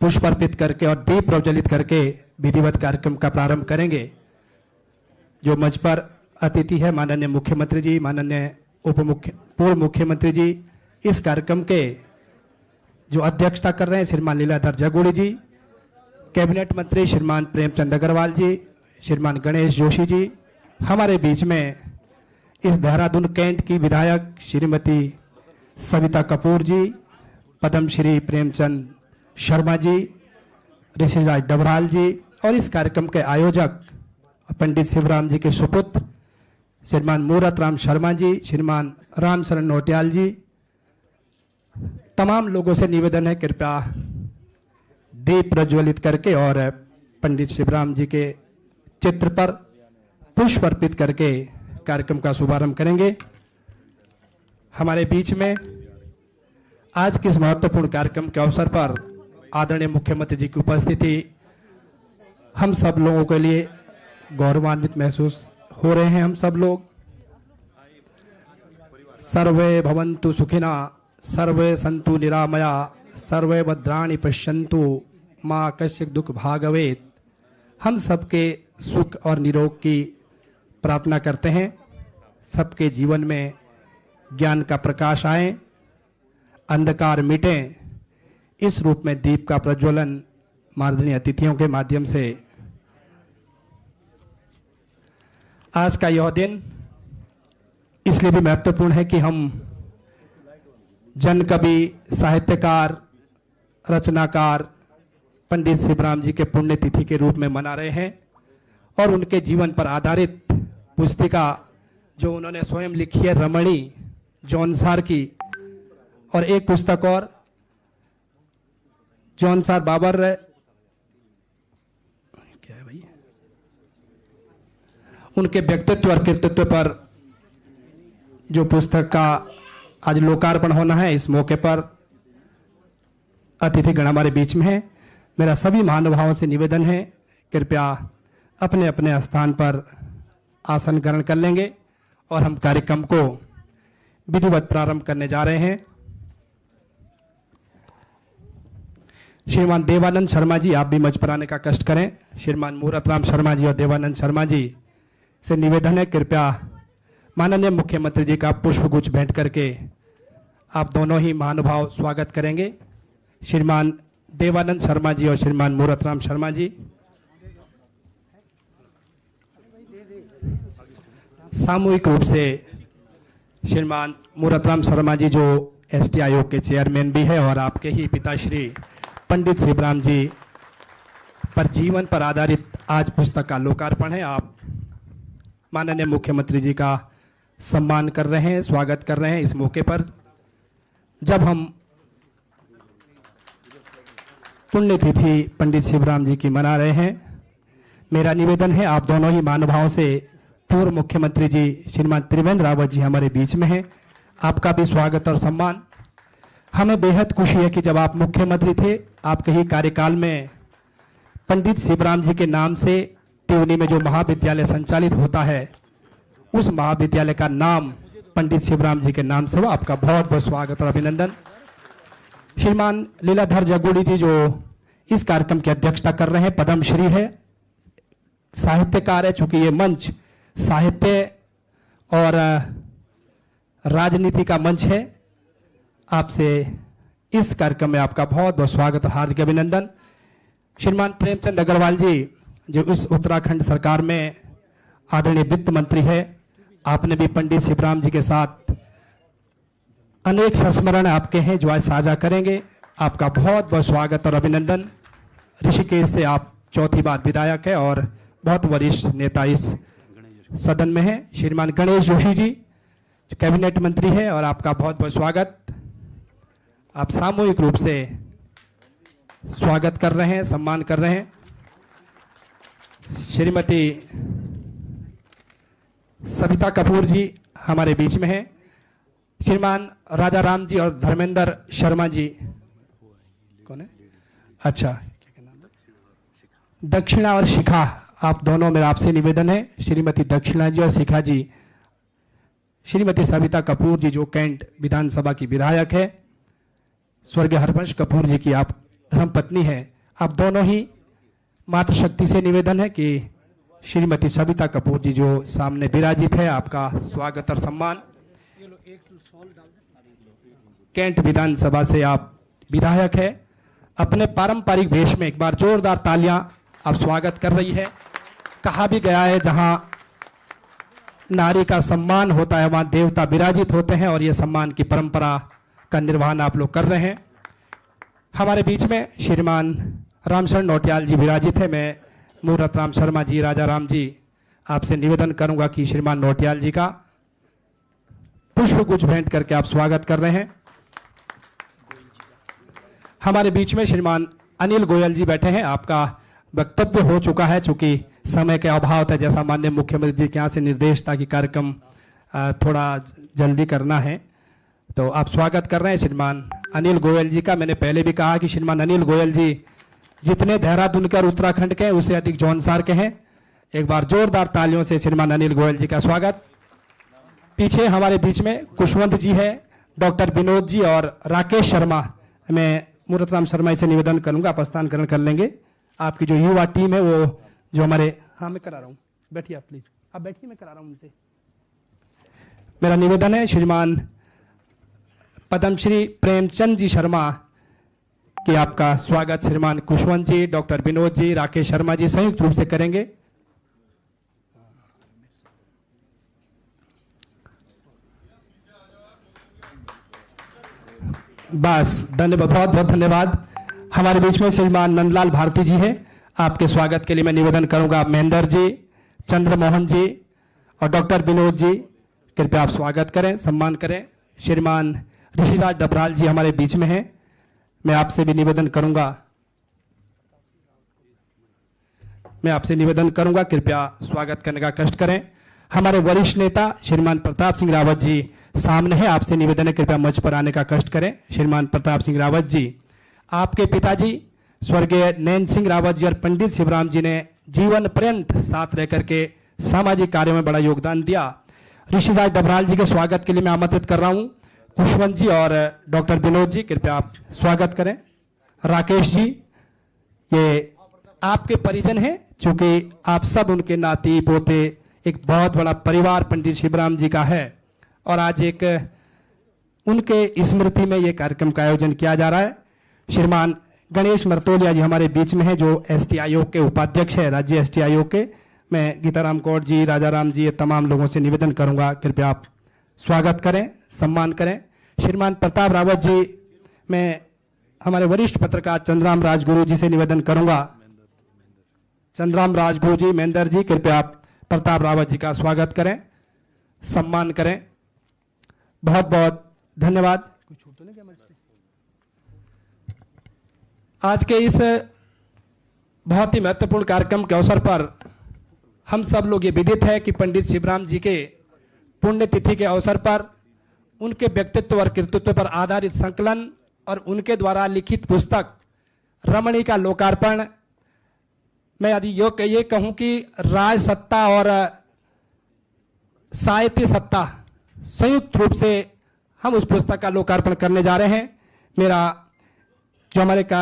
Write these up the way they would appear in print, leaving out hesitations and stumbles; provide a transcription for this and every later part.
पुष्प अर्पित करके और दीप प्रज्वलित करके विधिवत कार्यक्रम का प्रारंभ करेंगे। जो मंच पर अतिथि है माननीय मुख्यमंत्री जी, माननीय पूर्व मुख्यमंत्री जी, इस कार्यक्रम के जो अध्यक्षता कर रहे हैं श्रीमान लीलाधर जगोड़ी जी, कैबिनेट मंत्री श्रीमान प्रेमचंद अग्रवाल जी, श्रीमान गणेश जोशी जी, हमारे बीच में इस देहरादून कैंट की विधायक श्रीमती सविता कपूर जी, पद्मश्री प्रेमचंद शर्मा जी, ऋषिराज डबराल जी और इस कार्यक्रम के आयोजक पंडित शिवराम जी के सुपुत्र श्रीमान मूरत राम शर्मा जी, श्रीमान रामशरण नोटियाल जी, तमाम लोगों से निवेदन है कृपया दीप प्रज्वलित करके और पंडित शिवराम जी के चित्र पर पुष्प अर्पित करके कार्यक्रम का शुभारंभ करेंगे। हमारे बीच में आज के इस महत्वपूर्ण कार्यक्रम के अवसर पर आदरणीय मुख्यमंत्री जी की उपस्थिति हम सब लोगों के लिए गौरवान्वित महसूस हो रहे हैं। हम सब लोग सर्वे भवन्तु सुखिना, सर्वे सन्तु निरामया, सर्वे भद्राणि पश्यन्तु, माँ कश्चित् दुख भाग भवेत्। हम सबके सुख और निरोग की प्रार्थना करते हैं। सबके जीवन में ज्ञान का प्रकाश आए, अंधकार मिटे, इस रूप में दीप का प्रज्वलन माननीय अतिथियों के माध्यम से आज का यह दिन इसलिए भी महत्वपूर्ण है कि हम जन कवि, साहित्यकार, रचनाकार पंडित शिवराम जी के पुण्यतिथि के रूप में मना रहे हैं और उनके जीवन पर आधारित पुस्तिका जो उन्होंने स्वयं लिखी है रमणी जौनसार की, और एक पुस्तक और जौनसार बाबर क्या है भाई, उनके व्यक्तित्व और कृतित्व पर जो पुस्तक का आज लोकार्पण होना है। इस मौके पर अतिथिगण हमारे बीच में है। मेरा सभी महानुभावों से निवेदन है कृपया अपने अपने स्थान पर आसन ग्रहण कर लेंगे और हम कार्यक्रम को विधिवत प्रारंभ करने जा रहे हैं। श्रीमान देवानंद शर्मा जी, आप भी मंच पर आने का कष्ट करें। श्रीमान मूरत राम शर्मा जी और देवानंद शर्मा जी से निवेदन है कृपया माननीय मुख्यमंत्री जी का पुष्पगुच्छ भेंट करके आप दोनों ही महानुभाव स्वागत करेंगे। श्रीमान देवानंद शर्मा जी और श्रीमान मूरत राम शर्मा जी। सामूहिक रूप से श्रीमान मूरत राम शर्मा जी जो एसटी आयोग के चेयरमैन भी है और आपके ही पिताश्री पंडित शिवराम जी पर जीवन पर आधारित आज पुस्तक का लोकार्पण है। आप माननीय मुख्यमंत्री जी का सम्मान कर रहे हैं, स्वागत कर रहे हैं इस मौके पर जब हम पुण्यतिथि पंडित शिवराम जी की मना रहे हैं। मेरा निवेदन है आप दोनों ही महानुभावों से, पूर्व मुख्यमंत्री जी श्रीमान त्रिवेंद्र रावत जी हमारे बीच में हैं, आपका भी स्वागत और सम्मान। हमें बेहद खुशी है कि जब आप मुख्यमंत्री थे आपके ही कार्यकाल में पंडित शिवराम जी के नाम से त्यूनी में जो महाविद्यालय संचालित होता है उस महाविद्यालय का नाम पंडित शिवराम जी के नाम से हो। आपका बहुत बहुत स्वागत और अभिनंदन। श्रीमान लीलाधर जगोड़ी जी जो इस कार्यक्रम की अध्यक्षता कर रहे हैं, पद्मश्री है, साहित्यकार है। चूंकि ये मंच साहित्य और राजनीति का मंच है, आपसे इस कार्यक्रम में आपका बहुत बहुत स्वागत और हार्दिक अभिनंदन। श्रीमान प्रेमचंद अग्रवाल जी जो इस उत्तराखंड सरकार में आदरणीय वित्त मंत्री है, आपने भी पंडित शिवराम जी के साथ अनेक संस्मरण आपके हैं जो आज साझा करेंगे। आपका बहुत बहुत स्वागत और अभिनंदन। ऋषिकेश से आप चौथी बार विधायक है और बहुत वरिष्ठ नेता इस सदन में है। श्रीमान गणेश जोशी जी जो कैबिनेट मंत्री है और आपका बहुत बहुत स्वागत। आप सामूहिक रूप से स्वागत कर रहे हैं, सम्मान कर रहे हैं। श्रीमती सविता कपूर जी हमारे बीच में हैं। श्रीमान राजा राम जी और धर्मेंद्र शर्मा जी, कौन है? अच्छा, दक्षिणा और शिखा, आप दोनों मेरा आपसे निवेदन है। श्रीमती दक्षिणा जी और शिखा जी। श्रीमती सविता कपूर जी जो कैंट विधानसभा की विधायक है। स्वर्गीय हरवंश कपूर जी की आप धर्मपत्नी हैं। आप दोनों ही मातृशक्ति से निवेदन है कि श्रीमती सविता कपूर जी जो सामने विराजित है, आपका स्वागत और सम्मान। कैंट विधानसभा से आप विधायक है, अपने पारंपरिक वेश में एक बार जोरदार तालियां आप स्वागत कर रही है। कहा भी गया है जहां नारी का सम्मान होता है वहां देवता विराजित होते हैं, और ये सम्मान की परंपरा का निर्वहन आप लोग कर रहे हैं। हमारे बीच में श्रीमान रामशरण नौटियाल जी विराजित है। मैं मूर्त राम शर्मा जी, राजा राम जी, आपसे निवेदन करूंगा कि श्रीमान नौटियाल जी का पुष्प गुच्छ भेंट करके आप स्वागत कर रहे हैं। हमारे बीच में श्रीमान अनिल गोयल जी बैठे हैं। आपका वक्तव्य हो चुका है, चूंकि समय के अभाव था, जैसा माननीय मुख्यमंत्री जी के यहाँ से निर्देश था कि कार्यक्रम थोड़ा जल्दी करना है, तो आप स्वागत कर रहे हैं श्रीमान अनिल गोयल जी का। मैंने पहले भी कहा कि श्रीमान अनिल गोयल जी जितने देहरादून के और उत्तराखंड के हैं उससे अधिक जौनसार के हैं। एक बार जोरदार तालियों से श्रीमान अनिल गोयल जी का स्वागत। पीछे हमारे बीच में कुशवंत जी है, डॉक्टर विनोद जी और राकेश शर्मा। मैं मूर्त राम शर्मा से निवेदन करूंगा, आप स्थान ग्रहण कर लेंगे। आपकी जो युवा टीम है वो जो हमारे, हाँ मैं करा रहा हूँ, बैठिए आप प्लीज, आप बैठिए, मैं करा रहा हूँ उनसे। मेरा निवेदन है श्रीमान पद्मश्री प्रेमचंद जी शर्मा कि आपका स्वागत श्रीमान कुशवंत जी, डॉक्टर विनोद जी, राकेश शर्मा जी संयुक्त रूप से करेंगे। बस धन्यवाद, बहुत बहुत धन्यवाद। हमारे बीच में श्रीमान नंदलाल भारती जी हैं। आपके स्वागत के लिए मैं निवेदन करूंगा महेंद्र जी, चंद्रमोहन जी और डॉक्टर विनोद जी, कृपया आप स्वागत करें, सम्मान करें। श्रीमान ऋषिराज डबराल जी हमारे बीच में हैं। मैं आपसे भी निवेदन करूंगा, कृपया स्वागत करने का कष्ट करें। हमारे वरिष्ठ नेता श्रीमान प्रताप सिंह रावत जी सामने हैं, आपसे निवेदन है कृपया मंच पर आने का कष्ट करें। श्रीमान प्रताप सिंह रावत जी, आपके पिताजी स्वर्गीय नैन सिंह रावत जी और पंडित शिवराम जी ने जीवन पर्यंत साथ रह करके सामाजिक कार्यों में बड़ा योगदान दिया। ऋषिराज डबराल जी के स्वागत के लिए मैं आमंत्रित कर रहा हूं कुशवंत जी और डॉक्टर विनोद जी, कृपया आप स्वागत करें। राकेश जी, ये आपके परिजन हैं, क्योंकि आप सब उनके नाती पोते, एक बहुत बड़ा परिवार पंडित शिवराम जी का है, और आज एक उनके स्मृति में ये कार्यक्रम का आयोजन किया जा रहा है। श्रीमान गणेश मर्तोलिया जी हमारे बीच में है, जो एसटी आयोग के उपाध्यक्ष है, राज्य एसटी आयोग के। मैं गीताराम कौर जी, राजा राम जी, ये तमाम लोगों से निवेदन करूंगा कृपया आप स्वागत करें, सम्मान करें। श्रीमान प्रताप रावत जी, मैं हमारे वरिष्ठ पत्रकार चंद्राम राजगुरु जी से निवेदन करूंगा, चंद्राम राजगुरु जी, महेंद्र जी, कृपया आप प्रताप रावत जी का स्वागत करें, सम्मान करें। बहुत बहुत धन्यवाद। आज के इस बहुत ही महत्वपूर्ण कार्यक्रम के अवसर पर हम सब लोग ये विदित है कि पंडित शिवराम जी के पुण्यतिथि के अवसर पर उनके व्यक्तित्व और कृतित्व पर आधारित संकलन और उनके द्वारा लिखित पुस्तक रमणी का लोकार्पण, मैं यदि ये कहूं कि राज सत्ता और साहित्य सत्ता संयुक्त रूप से हम उस पुस्तक का लोकार्पण करने जा रहे हैं। मेरा जो हमारे का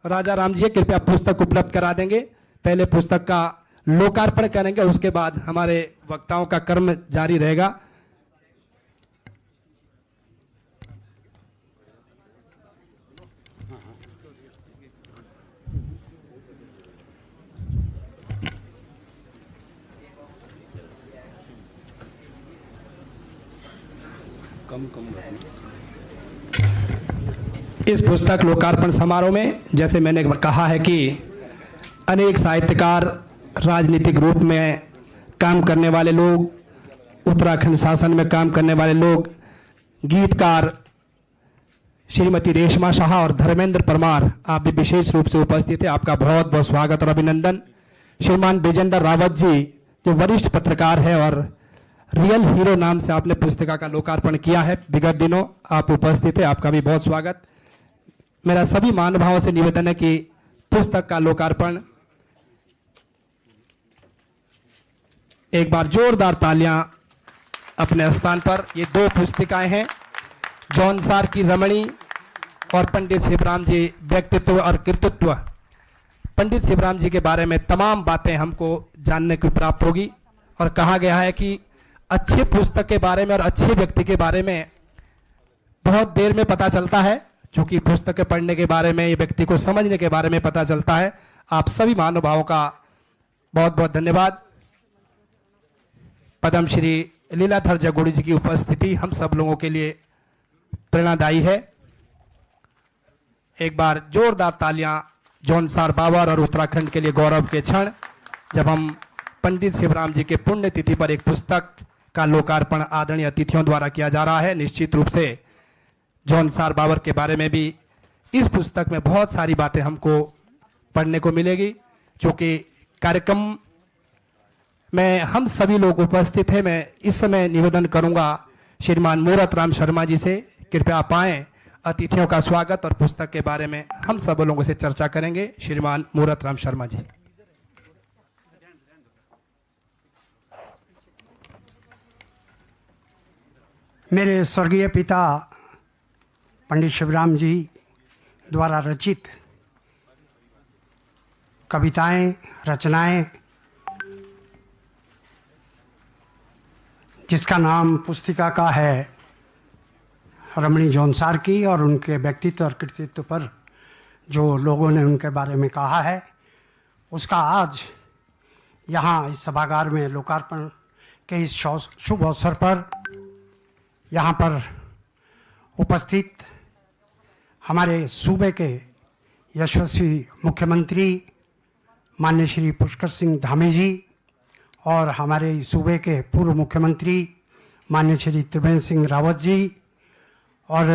राजा राम जी है, कृपया पुस्तक उपलब्ध करा देंगे। पहले पुस्तक का लोकार्पण करेंगे, उसके बाद हमारे वक्ताओं का कर्म जारी रहेगा। इस पुस्तक लोकार्पण समारोह में, जैसे मैंने कहा है कि अनेक साहित्यकार, राजनीतिक रूप में काम करने वाले लोग, उत्तराखंड शासन में काम करने वाले लोग, गीतकार श्रीमती रेशमा शाह और धर्मेंद्र परमार, आप भी विशेष रूप से उपस्थित है, आपका बहुत बहुत स्वागत और अभिनंदन। श्रीमान विजेंद्र रावत जी, जो वरिष्ठ पत्रकार है और रियल हीरो नाम से आपने पुस्तिका का लोकार्पण किया है विगत दिनों, आप उपस्थित है, आपका भी बहुत स्वागत। मेरा सभी महानुभावों से निवेदन है कि पुस्तक का लोकार्पण, एक बार जोरदार तालियां अपने स्थान पर। ये दो पुस्तिकाएं हैं, जौनसार की रमणी और पंडित शिवराम जी व्यक्तित्व और कृतित्व, पंडित शिवराम जी के बारे में तमाम बातें हमको जानने को प्राप्त होगी। और कहा गया है कि अच्छे पुस्तक के बारे में और अच्छे व्यक्ति के बारे में बहुत देर में पता चलता है, क्योंकि पुस्तक पढ़ने के बारे में, व्यक्ति को समझने के बारे में पता चलता है। आप सभी महानुभावों का बहुत बहुत धन्यवाद। पद्मश्री लीलाधर जगोड़ी जी की उपस्थिति हम सब लोगों के लिए प्रेरणादायी है। एक बार जोरदार तालियां जौनसार बाबर और उत्तराखंड के लिए गौरव के क्षण, जब हम पंडित शिवराम जी के पुण्यतिथि पर एक पुस्तक का लोकार्पण आदरणीय अतिथियों द्वारा किया जा रहा है। निश्चित रूप से जौनसार बाबर के बारे में भी इस पुस्तक में बहुत सारी बातें हमको पढ़ने को मिलेगी, क्योंकि कार्यक्रम में हम सभी लोग उपस्थित हैं। मैं इस समय निवेदन करूंगा श्रीमान मूरत राम शर्मा जी से, कृपया पाएं अतिथियों का स्वागत और पुस्तक के बारे में हम सब लोगों से चर्चा करेंगे। श्रीमान मूरत राम शर्मा जी। मेरे स्वर्गीय पिता पंडित शिवराम जी द्वारा रचित कविताएं, रचनाएं, जिसका नाम पुस्तिका का है रमणी जौनसार की, और उनके व्यक्तित्व और कृतित्व पर जो लोगों ने उनके बारे में कहा है, उसका आज यहाँ इस सभागार में लोकार्पण के इस शुभ अवसर पर यहाँ पर उपस्थित हमारे सूबे के यशस्वी मुख्यमंत्री माननीय श्री पुष्कर सिंह धामी जी और हमारे सूबे के पूर्व मुख्यमंत्री माननीय श्री त्रिवेंद्र सिंह रावत जी और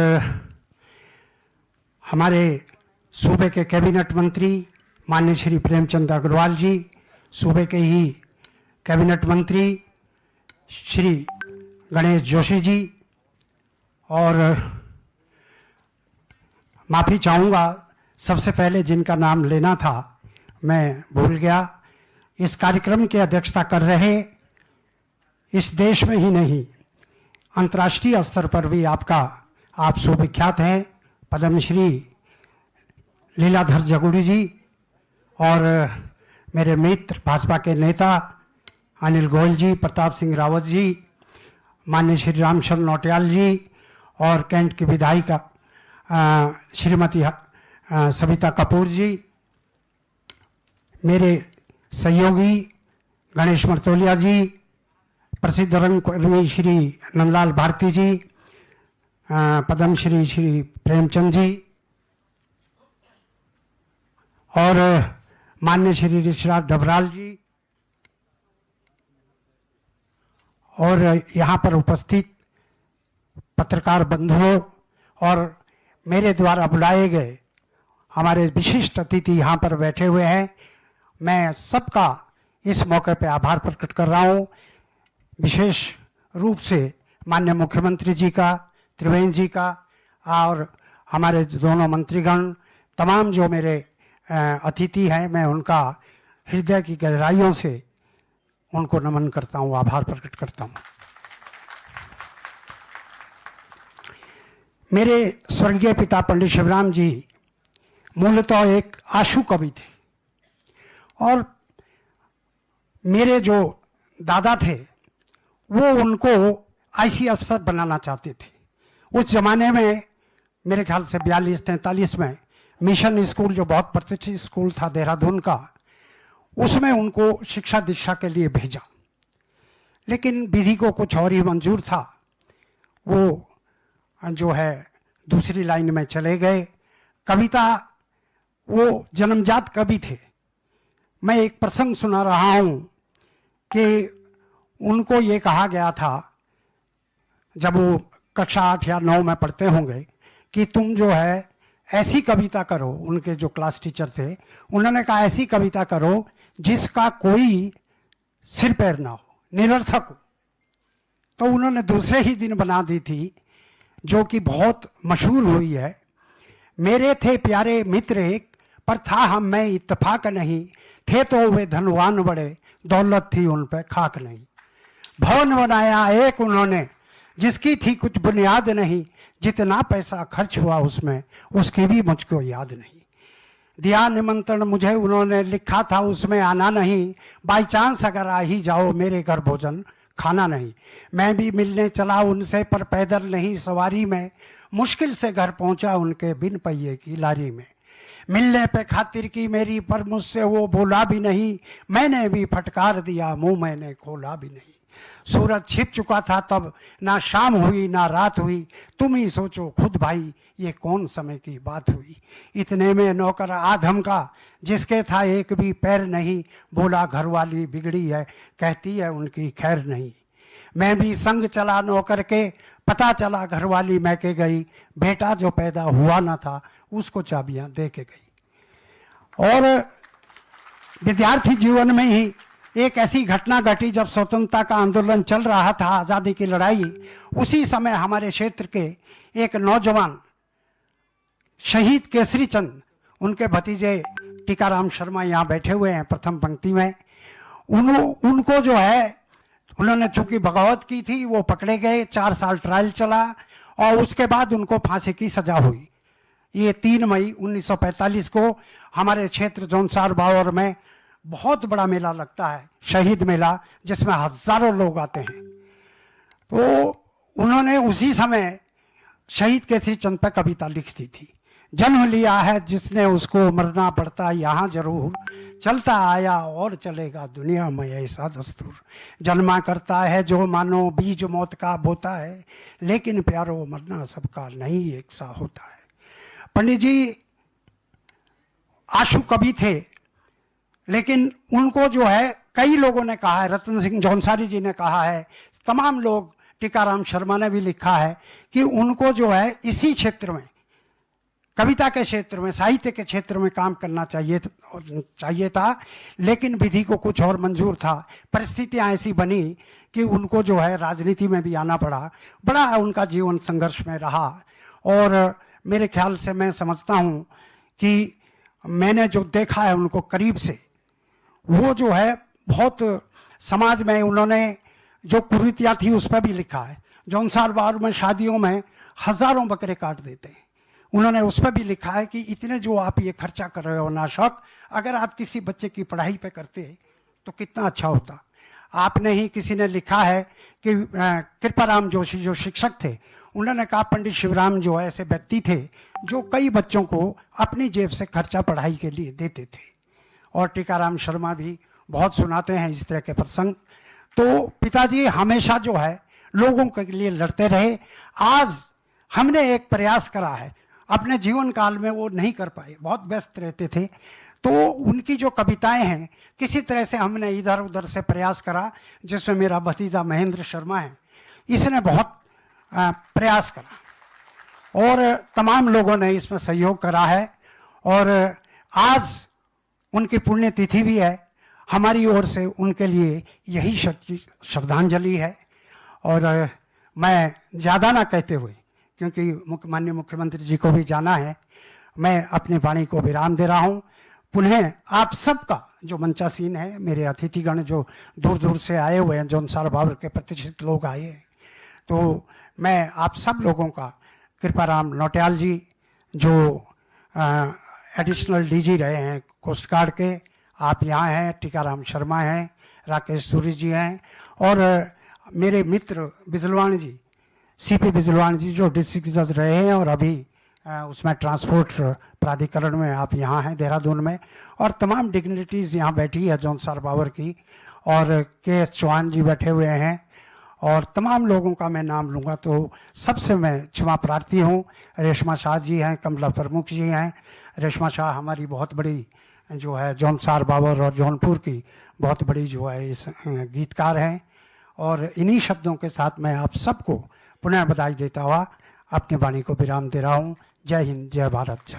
हमारे सूबे के कैबिनेट मंत्री माननीय श्री प्रेमचंद अग्रवाल जी, सूबे के ही कैबिनेट मंत्री श्री गणेश जोशी जी, और माफ़ी चाहूँगा सबसे पहले जिनका नाम लेना था मैं भूल गया। इस कार्यक्रम की अध्यक्षता कर रहे, इस देश में ही नहीं अंतर्राष्ट्रीय स्तर पर भी आप सुविख्यात हैं, पद्मश्री लीलाधर जगोड़ी जी, और मेरे मित्र भाजपा के नेता अनिल गोयल जी, प्रताप सिंह रावत जी, माननीय श्री रामचंद्र नौटियाल जी, और कैंट की विधायिका श्रीमती सविता कपूर जी, मेरे सहयोगी गणेश मर्तोलिया जी, प्रसिद्ध रंगकर्मी श्री नंदलाल भारती जी, पद्मश्री श्री प्रेमचंद जी, और माननीय श्री ऋषिराज डबराल जी, और यहाँ पर उपस्थित पत्रकार बंधुओं और मेरे द्वारा बुलाए गए हमारे विशिष्ट अतिथि यहाँ पर बैठे हुए हैं। मैं सबका इस मौके पे आभार प्रकट कर रहा हूँ, विशेष रूप से माननीय मुख्यमंत्री जी का, त्रिवेंद्र जी का, और हमारे दोनों मंत्रीगण, तमाम जो मेरे अतिथि हैं, मैं उनका हृदय की गहराइयों से उनको नमन करता हूँ, आभार प्रकट करता हूँ। मेरे स्वर्गीय पिता पंडित शिवराम जी मूलतः एक आशु कवि थे, और मेरे जो दादा थे वो उनको आईसी अफसर बनाना चाहते थे। उस जमाने में मेरे ख्याल से 42-43 में मिशन स्कूल, जो बहुत प्रतिष्ठित स्कूल था देहरादून का, उसमें उनको शिक्षा दीक्षा के लिए भेजा, लेकिन विधि को कुछ और ही मंजूर था। वो जो है दूसरी लाइन में चले गए। कविता, वो जन्मजात कवि थे। मैं एक प्रसंग सुना रहा हूँ कि उनको ये कहा गया था, जब वो कक्षा 8 या 9 में पढ़ते होंगे, कि तुम जो है ऐसी कविता करो। उनके जो क्लास टीचर थे उन्होंने कहा ऐसी कविता करो जिसका कोई सिर पैर ना हो, निरर्थक हो। तो उन्होंने दूसरे ही दिन बना दी थी, जो कि बहुत मशहूर हुई है। मेरे थे प्यारे मित्र एक, पर था हम में इत्तेफाक नहीं, थे तो वे धनवान बड़े, दौलत थी उन पे खाक नहीं। भवन बनाया एक उन्होंने, जिसकी थी कुछ बुनियाद नहीं, जितना पैसा खर्च हुआ उसमें उसकी भी मुझको याद नहीं। दिया निमंत्रण मुझे उन्होंने, लिखा था उसमें आना नहीं, बाई चांस अगर आ ही जाओ मेरे घर भोजन खाना नहीं। मैं भी मिलने चला उनसे पर पैदल नहीं सवारी में, मुश्किल से घर पहुंचा उनके बिन पहिए की लारी में। मिलने पे खातिर की मेरी पर मुझसे वो बोला भी नहीं, मैंने भी फटकार दिया मुंह मैंने खोला भी नहीं। सूरज छिप चुका था तब, ना शाम हुई ना रात हुई, तुम ही सोचो खुद भाई ये कौन समय की बात हुई। इतने में नौकर आधम का जिसके था एक भी पैर नहीं, बोला घरवाली बिगड़ी है कहती है उनकी खैर नहीं। मैं भी संग चला नौकर के, पता चला घरवाली मैं के गई, बेटा जो पैदा हुआ ना था उसको चाबियां दे के गई। और विद्यार्थी जीवन में ही एक ऐसी घटना घटी जब स्वतंत्रता का आंदोलन चल रहा था, आज़ादी की लड़ाई, उसी समय हमारे क्षेत्र के एक नौजवान शहीद केसरी चंद, उनके भतीजे टीकाराम शर्मा यहाँ बैठे हुए हैं प्रथम पंक्ति में, उनको जो है उन्होंने चूंकि बगावत की थी, वो पकड़े गए, 4 साल ट्रायल चला और उसके बाद उनको फांसी की सजा हुई। ये 3 मई 1945 को हमारे क्षेत्र जौनसार बावर में बहुत बड़ा मेला लगता है, शहीद मेला, जिसमें हजारों लोग आते हैं। तो उन्होंने उसी समय शहीद केसरी चंद पर कविता लिख दी थी। जन्म लिया है जिसने उसको मरना पड़ता यहाँ जरूर, चलता आया और चलेगा दुनिया में ऐसा दस्तूर। जन्मा करता है जो मानो बीज मौत का बोता है, लेकिन प्यारो मरना सबका नहीं एक सा होता है। पंडित जी आशु कवि थे, लेकिन उनको जो है कई लोगों ने कहा है, रतन सिंह जौनसारी जी ने कहा है, तमाम लोग, टीकाराम शर्मा ने भी लिखा है कि उनको जो है इसी क्षेत्र में, कविता के क्षेत्र में, साहित्य के क्षेत्र में काम करना चाहिए था, लेकिन विधि को कुछ और मंजूर था। परिस्थितियां ऐसी बनी कि उनको जो है राजनीति में भी आना पड़ा। बड़ा उनका जीवन संघर्ष में रहा और मेरे ख्याल से मैं समझता हूं कि मैंने जो देखा है उनको करीब से, वो जो है बहुत समाज में उन्होंने जो कुरीतियां थी उस पर भी लिखा है। जौनसार बावर में शादियों में हजारों बकरे काट देते हैं, उन्होंने उस पर भी लिखा है कि इतने जो आप ये खर्चा कर रहे हो नाशक, अगर आप किसी बच्चे की पढ़ाई पे करते तो कितना अच्छा होता। आपने ही, किसी ने लिखा है कि कृपाराम जोशी जो शिक्षक थे, उन्होंने कहा पंडित शिवराम जो ऐसे व्यक्ति थे जो कई बच्चों को अपनी जेब से खर्चा पढ़ाई के लिए देते थे। और टीकाराम शर्मा भी बहुत सुनाते हैं इस तरह के प्रसंग। तो पिताजी हमेशा जो है लोगों के लिए लड़ते रहे। आज हमने एक प्रयास करा है, अपने जीवन काल में वो नहीं कर पाए, बहुत व्यस्त रहते थे, तो उनकी जो कविताएं हैं किसी तरह से हमने इधर उधर से प्रयास करा, जिसमें मेरा भतीजा महेंद्र शर्मा है, इसने बहुत प्रयास करा और तमाम लोगों ने इसमें सहयोग करा है। और आज उनकी पुण्यतिथि भी है, हमारी ओर से उनके लिए यही श्रद्धांजलि है। और मैं ज़्यादा ना कहते हुए, क्योंकि माननीय मुख्यमंत्री जी को भी जाना है, मैं अपनी वाणी को विराम दे रहा हूँ। पुनः आप सबका जो मंचासीन है, मेरे अतिथिगण जो दूर दूर से आए हुए हैं, जौनसार बावर के प्रतिष्ठित लोग आए हैं, तो मैं आप सब लोगों का, कृपाराम नौटियाल जी जो एडिशनल डीजी रहे हैं कोस्ट गार्ड के, आप यहाँ हैं, टीकाराम शर्मा हैं, राकेश सूरी जी हैं, और मेरे मित्र बिजलवाण जी, सीपी बिजलवाण जी जो डिस्ट्रिक्ट जज रहे हैं और अभी उसमें ट्रांसपोर्ट प्राधिकरण में आप यहाँ हैं देहरादून में, और तमाम डिग्निटीज़ यहाँ बैठी है जौनसार बावर की, और के चौहान जी बैठे हुए हैं, और तमाम लोगों का मैं नाम लूँगा तो सबसे मैं क्षमा प्रार्थी हूँ। रेशमा शाह जी हैं, कमला प्रमुख जी हैं। रेशमा शाह हमारी बहुत बड़ी जो है जौनसार बावर और जौनपुर की बहुत बड़ी जो है इस गीतकार हैं। और इन्हीं शब्दों के साथ मैं आप सबको पुनः बधाई देता हुआ अपनी वाणी को विराम दे रहा हूँ। जय हिंद, जय भारत।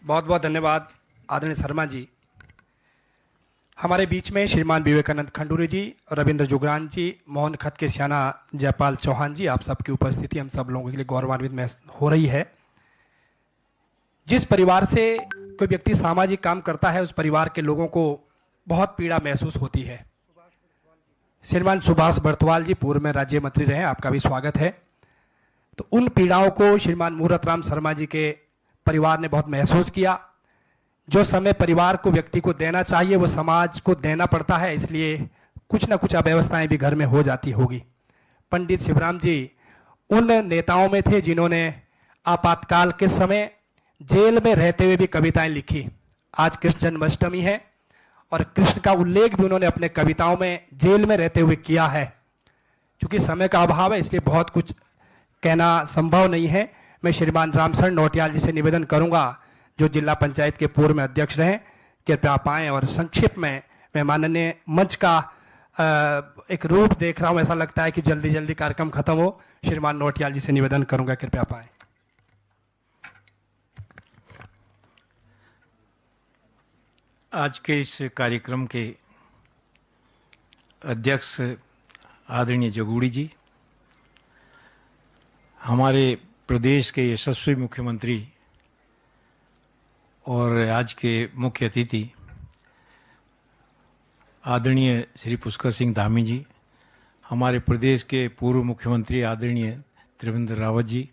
बहुत बहुत धन्यवाद आदरणीय शर्मा जी। हमारे बीच में श्रीमान विवेकानंद खंडूरी जी, रविंद्र जुगरान जी, मोहन खत के सियाना जयपाल चौहान जी, आप सबकी उपस्थिति हम सब लोगों के लिए गौरवान्वित महसूस हो रही है। जिस परिवार से कोई व्यक्ति सामाजिक काम करता है, उस परिवार के लोगों को बहुत पीड़ा महसूस होती है। श्रीमान सुभाष बर्तवाल जी पूर्व में राज्य मंत्री रहे, आपका भी स्वागत है। तो उन पीड़ाओं को श्रीमान मूरतराम शर्मा जी के परिवार ने बहुत महसूस किया। जो समय परिवार को, व्यक्ति को देना चाहिए वो समाज को देना पड़ता है, इसलिए कुछ ना कुछ अव्यवस्थाएं भी घर में हो जाती होगी। पंडित शिवराम जी उन नेताओं में थे जिन्होंने आपातकाल के समय जेल में रहते हुए भी कविताएं लिखी। आज कृष्ण जन्माष्टमी है और कृष्ण का उल्लेख भी उन्होंने अपने कविताओं में जेल में रहते हुए किया है। क्योंकि समय का अभाव है इसलिए बहुत कुछ कहना संभव नहीं है। मैं श्रीमान रामशरण नौटियाल जी से निवेदन करूंगा, जो जिला पंचायत के पूर्व में अध्यक्ष रहे, कृपया आप आएं और संक्षिप्त में मैं माननीय मंच का एक रूप देख रहा हूं, ऐसा लगता है कि जल्दी जल्दी कार्यक्रम खत्म हो। श्रीमान नौटियाल जी से निवेदन करूंगा, कृपया आप आएं। आज के इस कार्यक्रम के अध्यक्ष आदरणीय जगूड़ी जी, हमारे प्रदेश के यशस्वी मुख्यमंत्री और आज के मुख्य अतिथि आदरणीय श्री पुष्कर सिंह धामी जी, हमारे प्रदेश के पूर्व मुख्यमंत्री आदरणीय त्रिवेंद्र रावत जी,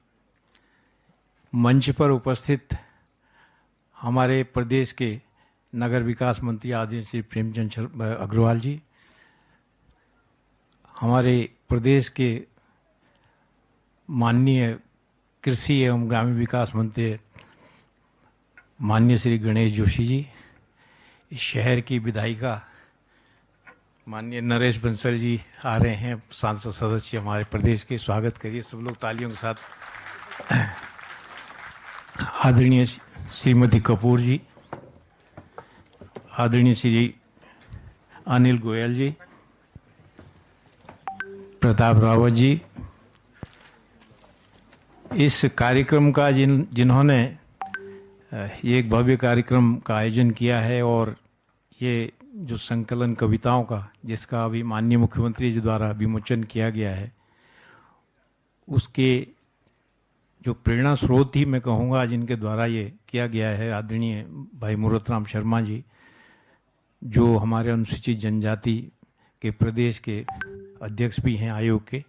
मंच पर उपस्थित हमारे प्रदेश के नगर विकास मंत्री आदरणीय श्री प्रेमचंद अग्रवाल जी, हमारे प्रदेश के माननीय कृषि एवं ग्रामीण विकास मंत्री माननीय श्री गणेश जोशी जी, इस शहर की विधायिका माननीय नरेश बंसल जी आ रहे हैं, सांसद सदस्य हमारे प्रदेश के, स्वागत करिए सब लोग तालियों के साथ। आदरणीय श्रीमती कपूर जी, आदरणीय श्री अनिल गोयल जी, प्रताप रावत जी, इस कार्यक्रम का जिन्होंने ये एक भव्य कार्यक्रम का आयोजन किया है और ये जो संकलन कविताओं का जिसका अभी माननीय मुख्यमंत्री जी द्वारा विमोचन किया गया है, उसके जो प्रेरणा स्रोत ही मैं कहूँगा जिनके द्वारा ये किया गया है, आदरणीय भाई मूरतराम शर्मा जी, जो हमारे अनुसूचित जनजाति के प्रदेश के अध्यक्ष भी हैं आयोग के।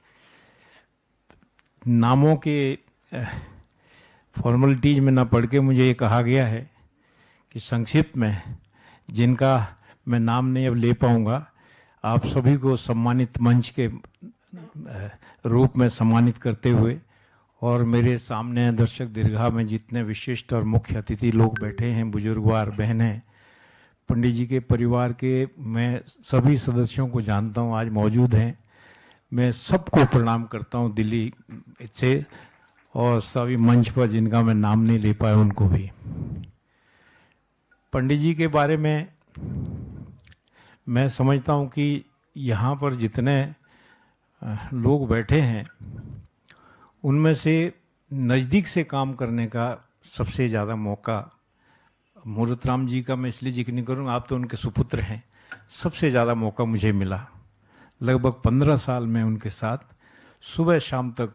नामों के फॉर्मेलिटीज में न पढ़ के मुझे ये कहा गया है कि संक्षिप्त में जिनका मैं नाम नहीं अब ले पाऊंगा, आप सभी को सम्मानित मंच के रूप में सम्मानित करते हुए और मेरे सामने दर्शक दीर्घा में जितने विशिष्ट और मुख्य अतिथि लोग बैठे हैं, बुजुर्गवार बहनें, पंडित जी के परिवार के मैं सभी सदस्यों को जानता हूं, आज मौजूद हैं। मैं सबको प्रणाम करता हूं दिल्ली से, और सभी मंच पर जिनका मैं नाम नहीं ले पाया उनको भी। पंडित जी के बारे में मैं समझता हूं कि यहाँ पर जितने लोग बैठे हैं उनमें से नज़दीक से काम करने का सबसे ज़्यादा मौका मूरतराम जी का मैं इसलिए जिक्र नहीं करूँगा, आप तो उनके सुपुत्र हैं, सबसे ज़्यादा मौका मुझे मिला। लगभग 15 साल में उनके साथ सुबह शाम तक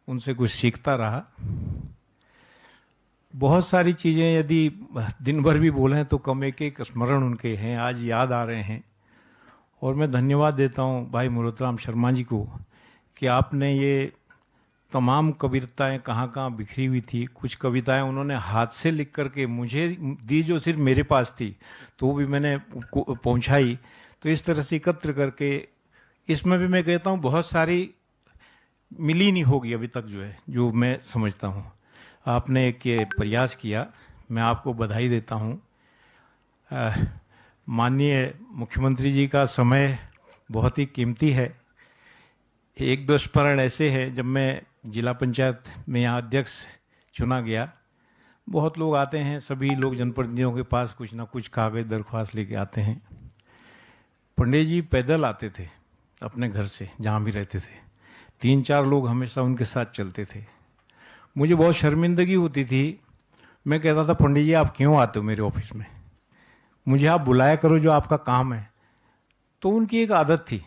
उनसे कुछ सीखता रहा। बहुत सारी चीज़ें यदि दिन भर भी बोलें तो कम एक एक स्मरण उनके हैं, आज याद आ रहे हैं। और मैं धन्यवाद देता हूँ भाई मूरतराम शर्मा जी को कि आपने ये तमाम कविताएं कहाँ कहाँ बिखरी हुई थी, कुछ कविताएं उन्होंने हाथ से लिख करके मुझे दी जो सिर्फ मेरे पास थी, तो वो भी मैंने पहुँचाई। तो इस तरह से एकत्र करके इसमें भी मैं कहता हूँ बहुत सारी मिली नहीं होगी अभी तक, जो है जो मैं समझता हूँ। आपने एक ये प्रयास किया, मैं आपको बधाई देता हूँ। माननीय मुख्यमंत्री जी का समय बहुत ही कीमती है। एक दो स्मरण ऐसे हैं, जब मैं जिला पंचायत में यहाँ अध्यक्ष चुना गया, बहुत लोग आते हैं, सभी लोग जनप्रतिनिधियों के पास कुछ ना कुछ कागज दरख्वास्त लेके आते हैं। पंडित जी पैदल आते थे अपने घर से, जहाँ भी रहते थे, 3-4 लोग हमेशा उनके साथ चलते थे। मुझे बहुत शर्मिंदगी होती थी। मैं कहता था पंडित जी आप क्यों आते हो मेरे ऑफिस में, मुझे आप बुलाया करो जो आपका काम है। तो उनकी एक आदत थी,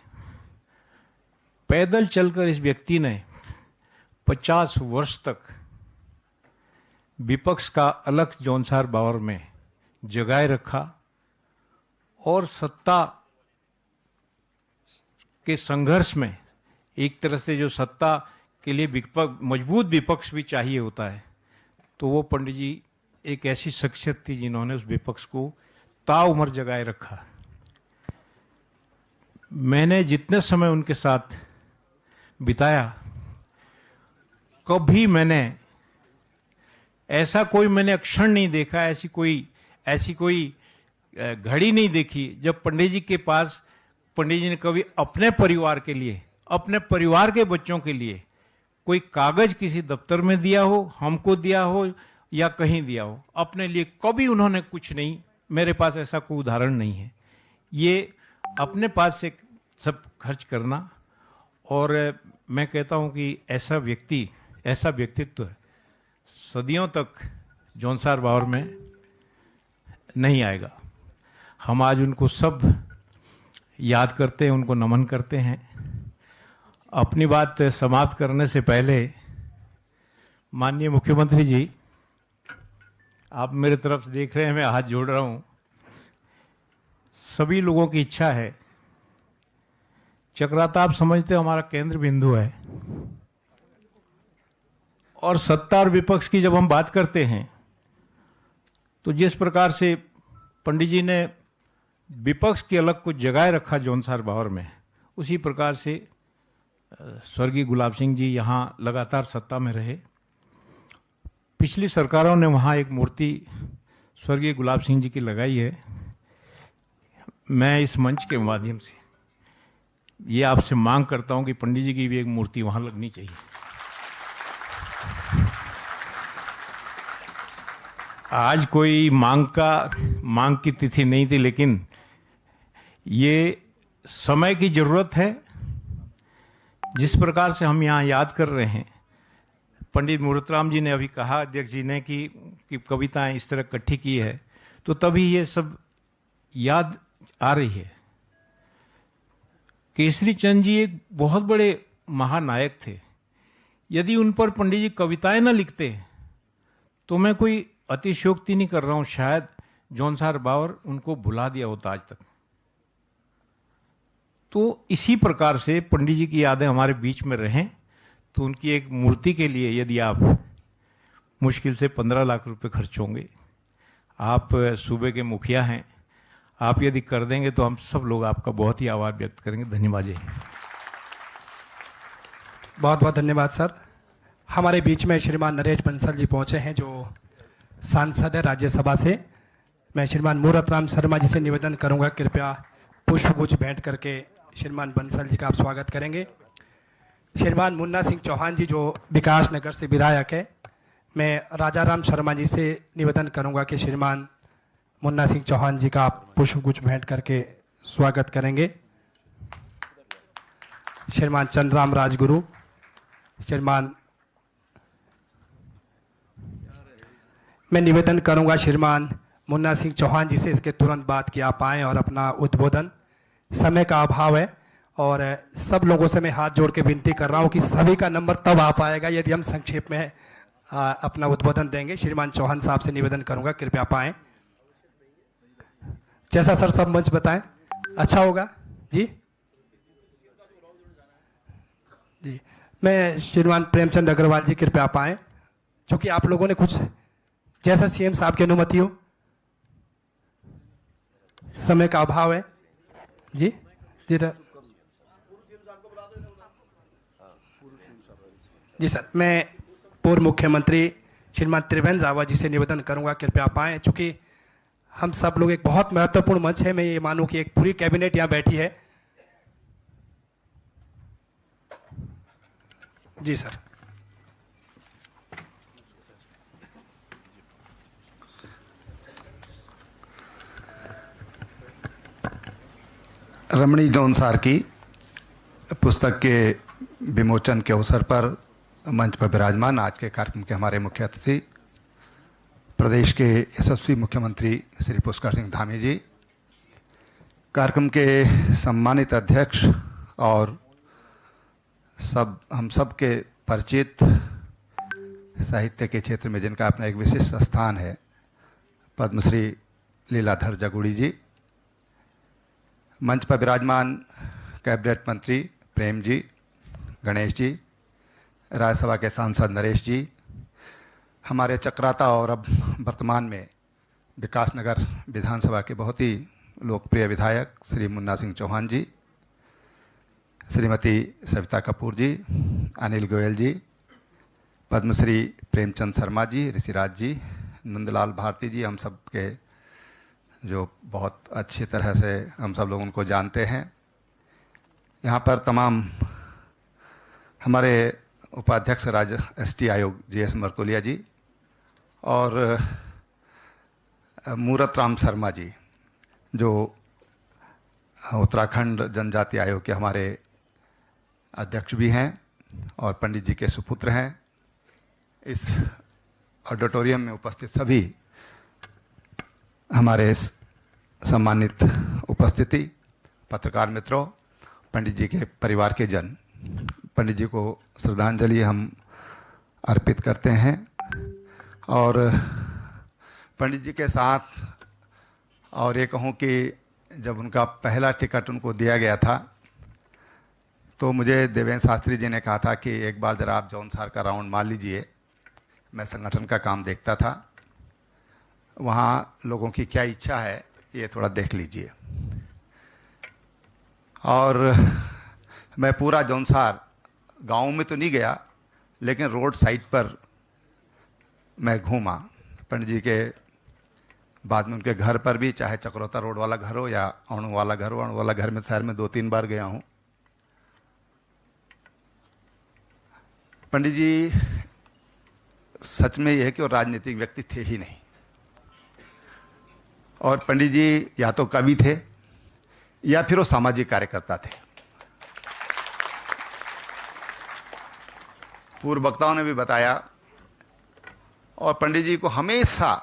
पैदल चलकर इस व्यक्ति ने 50 वर्ष तक विपक्ष का अलग जौनसार बावर में जगाए रखा और सत्ता के संघर्ष में एक तरह से जो सत्ता के लिए मजबूत विपक्ष भी चाहिए होता है, तो वो पंडित जी एक ऐसी शख्सियत थी जिन्होंने उस विपक्ष को ताउम्र जगाए रखा। मैंने जितने समय उनके साथ बिताया, कभी मैंने ऐसा कोई क्षण नहीं देखा, ऐसी कोई घड़ी नहीं देखी जब पंडित जी के पास पंडित जी ने कभी अपने परिवार के लिए, अपने परिवार के बच्चों के लिए कोई कागज किसी दफ्तर में दिया हो, हमको दिया हो या कहीं दिया हो, अपने लिए कभी उन्होंने कुछ नहीं। मेरे पास ऐसा कोई उदाहरण नहीं है। ये अपने पास से सब खर्च करना, और मैं कहता हूँ कि ऐसा व्यक्तित्व सदियों तक जौनसार बावर में नहीं आएगा। हम आज उनको सब याद करते हैं, उनको नमन करते हैं। अपनी बात समाप्त करने से पहले माननीय मुख्यमंत्री जी, आप मेरे तरफ से देख रहे हैं, मैं हाथ जोड़ रहा हूं। सभी लोगों की इच्छा है, चक्राता आप समझते हो हमारा केंद्र बिंदु है, और सत्ता और विपक्ष की जब हम बात करते हैं तो जिस प्रकार से पंडित जी ने विपक्ष की अलग को जगाए रखा जौनसार बावर में, उसी प्रकार से स्वर्गीय गुलाब सिंह जी यहाँ लगातार सत्ता में रहे। पिछली सरकारों ने वहाँ एक मूर्ति स्वर्गीय गुलाब सिंह जी की लगाई है। मैं इस मंच के माध्यम से ये आपसे मांग करता हूँ कि पंडित जी की भी एक मूर्ति वहाँ लगनी चाहिए। आज कोई मांग की तिथि नहीं थी, लेकिन ये समय की जरूरत है। जिस प्रकार से हम यहाँ याद कर रहे हैं, पंडित मुरतराम जी ने अभी कहा, अध्यक्ष जी ने, कि कविताएं इस तरह इकट्ठी की है, तो तभी ये सब याद आ रही है। केसरी चंद जी एक बहुत बड़े महानायक थे। यदि उन पर पंडित जी कविताएं न लिखते, तो मैं कोई अतिशयोक्ति नहीं कर रहा हूं, शायद जौनसार बावर उनको भुला दिया होता आज तक। तो इसी प्रकार से पंडित जी की यादें हमारे बीच में रहें, तो उनकी एक मूर्ति के लिए यदि आप मुश्किल से 15 लाख रुपए खर्च होंगे, आप सूबे के मुखिया हैं, आप यदि कर देंगे तो हम सब लोग आपका बहुत ही आभार व्यक्त करेंगे। धन्यवाद जी। बहुत बहुत धन्यवाद सर। हमारे बीच में श्रीमान नरेश बंसल जी पहुंचे हैं, जो सांसद है राज्यसभा से। मैं श्रीमान मुरतराम शर्मा जी से निवेदन करूंगा, कृपया पुष्पगुच्छ भेंट करके श्रीमान बंसल जी का आप स्वागत करेंगे। श्रीमान मुन्ना सिंह चौहान जी जो विकास नगर से विधायक है, मैं राजाराम शर्मा जी से निवेदन करूंगा कि श्रीमान मुन्ना सिंह चौहान जी का आप पुष्पगुच्छ भेंट करके स्वागत करेंगे। श्रीमान चंद्रराम राजगुरु, मैं निवेदन करूंगा श्रीमान मुन्ना सिंह चौहान जी से इसके तुरंत बाद कि आप आएँ और अपना उद्बोधन, समय का अभाव है और सब लोगों से मैं हाथ जोड़ के विनती कर रहा हूं कि सभी का नंबर तब आ पाएगा यदि हम संक्षेप में अपना उद्बोधन देंगे। श्रीमान चौहान साहब से निवेदन करूंगा, कृपया आप आएँ। जैसा सर सब मंच बताएं अच्छा होगा जी। जी मैं श्रीमान प्रेमचंद अग्रवाल जी, कृपया आप आएँ, चूंकि आप लोगों ने कुछ जैसा सीएम साहब की अनुमति हो, समय का अभाव है जी। जी सर, मैं पूर्व मुख्यमंत्री श्रीमान त्रिवेंद्र रावत जी से निवेदन करूंगा, कृपया आप आएँ। चूंकि हम सब लोग एक बहुत महत्वपूर्ण मंच है, मैं ये मानूं कि एक पूरी कैबिनेट यहाँ बैठी है। जी सर। रमणी जौनसार की पुस्तक के विमोचन के अवसर पर मंच पर विराजमान आज के कार्यक्रम के हमारे मुख्य अतिथि प्रदेश के यशस्वी मुख्यमंत्री श्री पुष्कर सिंह धामी जी, कार्यक्रम के सम्मानित अध्यक्ष और हम सब के परिचित साहित्य के क्षेत्र में जिनका अपना एक विशिष्ट स्थान है, पद्मश्री लीलाधर जगुड़ी जी, मंच पर विराजमान कैबिनेट मंत्री प्रेम जी, गणेश जी, राज्यसभा के सांसद नरेश जी, हमारे चक्राता और अब वर्तमान में विकासनगर विधानसभा के बहुत ही लोकप्रिय विधायक श्री मुन्ना सिंह चौहान जी, श्रीमती सविता कपूर जी, अनिल गोयल जी, पद्मश्री प्रेमचंद शर्मा जी, ऋषिराज जी, नंदलाल भारती जी, हम सब के जो बहुत अच्छी तरह से हम सब लोग उनको जानते हैं। यहाँ पर तमाम हमारे उपाध्यक्ष राज्य एसटी आयोग जीएस मरतोलिया जी और मूरत राम शर्मा जी, जो उत्तराखंड जनजाति आयोग के हमारे अध्यक्ष भी हैं और पंडित जी के सुपुत्र हैं। इस ऑडिटोरियम में उपस्थित सभी हमारे सम्मानित उपस्थिति, पत्रकार मित्रों, पंडित जी के परिवार के जन, पंडित जी को श्रद्धांजलि हम अर्पित करते हैं। और पंडित जी के साथ और ये कहूँ कि जब उनका पहला टिकट उनको दिया गया था तो मुझे देवेंद्र शास्त्री जी ने कहा था कि एक बार जरा आप जौनसार का राउंड मार लीजिए, मैं संगठन का काम देखता था, वहाँ लोगों की क्या इच्छा है ये थोड़ा देख लीजिए। और मैं पूरा जौनसार गाँव में तो नहीं गया, लेकिन रोड साइड पर मैं घूमा। पंडित जी के बाद में उनके घर पर भी, चाहे चक्रोता रोड वाला घर हो या अणु वाला घर हो, अणु वाला घर में शहर में 2-3 बार गया हूँ। पंडित जी सच में यह है कि वो राजनीतिक व्यक्ति थे ही नहीं, और पंडित जी या तो कवि थे या फिर वो सामाजिक कार्यकर्ता थे। पूर्व वक्ताओं ने भी बताया, और पंडित जी को हमेशा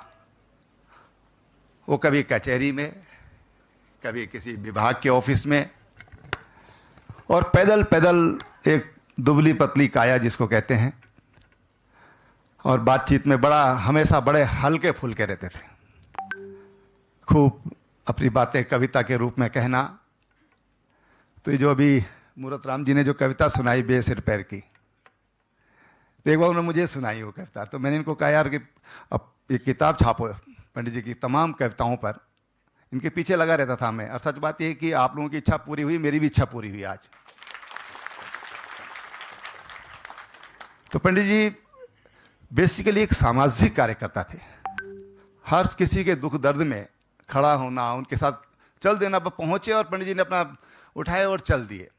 वो कभी कचहरी में, कभी किसी विभाग के ऑफिस में, और पैदल पैदल एक दुबली पतली काया जिसको कहते हैं, और बातचीत में बड़ा हमेशा बड़े हल्के फुल्के रहते थे। खूब अपनी बातें कविता के रूप में कहना। तो ये जो अभी मूरत राम जी ने जो कविता सुनाई बेसिर पैर की, तो एक बार उन्होंने मुझे सुनाई वो कविता, तो मैंने इनको कहा यार कि अब ये किताब छापो पंडित जी की तमाम कविताओं पर। इनके पीछे लगा रहता था मैं, और सच बात यह है कि आप लोगों की इच्छा पूरी हुई, मेरी भी इच्छा पूरी हुई आज। तो पंडित जी बेसिकली एक सामाजिक कार्यकर्ता थे। हर किसी के दुख दर्द में खड़ा होना, उनके साथ चल देना, पर पहुंचे और पंडित जी ने अपना उठाए और चल दिए।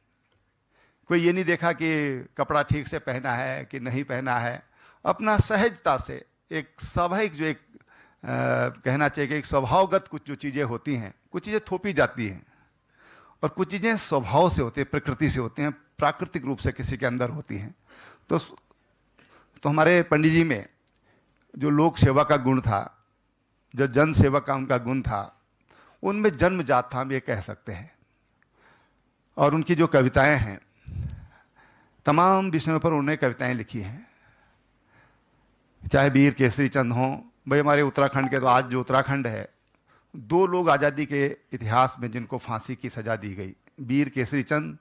कोई ये नहीं देखा कि कपड़ा ठीक से पहना है कि नहीं पहना है, अपना सहजता से एक स्वाभाविक जो एक कहना चाहिए कि एक स्वभावगत कुछ जो चीज़ें होती हैं, कुछ चीज़ें थोपी जाती हैं और कुछ चीज़ें स्वभाव से होती हैं, प्रकृति से होती हैं, प्राकृतिक रूप से किसी के अंदर होती हैं। तो हमारे पंडित जी में जो लोक सेवा का गुण था, जो जन सेवा का उनका गुण था, उनमें जन्मजात था, हम ये कह सकते हैं। और उनकी जो कविताएं हैं, तमाम विषयों पर उन्होंने कविताएं लिखी हैं, चाहे वीर केसरी चंद हों। भाई हमारे उत्तराखंड के, तो आज जो उत्तराखंड है, 2 लोग आज़ादी के इतिहास में जिनको फांसी की सज़ा दी गई, वीर केसरी चंद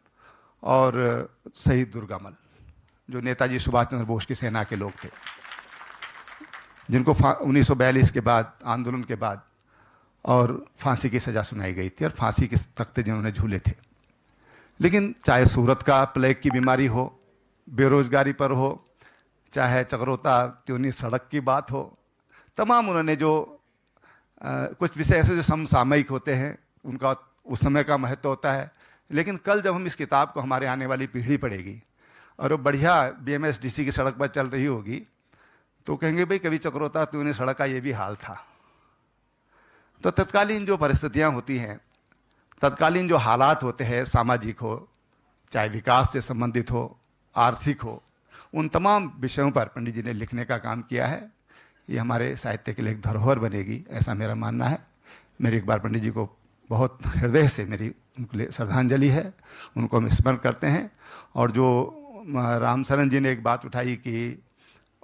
और शहीद दुर्गामल, जो नेताजी सुभाष चंद्र बोस की सेना के लोग थे, जिनको 1942 के बाद, आंदोलन के बाद और फांसी की सज़ा सुनाई गई थी, और फांसी के तख्ते जिन्होंने झूले थे। लेकिन चाहे सूरत का प्लेग की बीमारी हो, बेरोजगारी पर हो, चाहे चक्रोता त्यूनी सड़क की बात हो, तमाम उन्होंने जो कुछ विषय ऐसे जो समसामयिक होते हैं, उनका उस समय का महत्व होता है। लेकिन कल जब हम इस किताब को हमारे आने वाली पीढ़ी पढ़ेगी और वो बढ़िया BMSDC की सड़क पर चल रही होगी, तो कहेंगे भाई कभी चक्रोता त्यूनी सड़क का ये भी हाल था। तो तत्कालीन जो परिस्थितियाँ होती हैं, तत्कालीन जो हालात होते हैं, सामाजिक हो, चाहे विकास से संबंधित हो, आर्थिक हो, उन तमाम विषयों पर पंडित जी ने लिखने का काम किया है। ये हमारे साहित्य के लिए एक धरोहर बनेगी, ऐसा मेरा मानना है। मेरी एक बार पंडित जी को बहुत हृदय से मेरी उनके लिए श्रद्धांजलि है, उनको हम स्मरण करते हैं। और जो रामशरण जी ने एक बात उठाई कि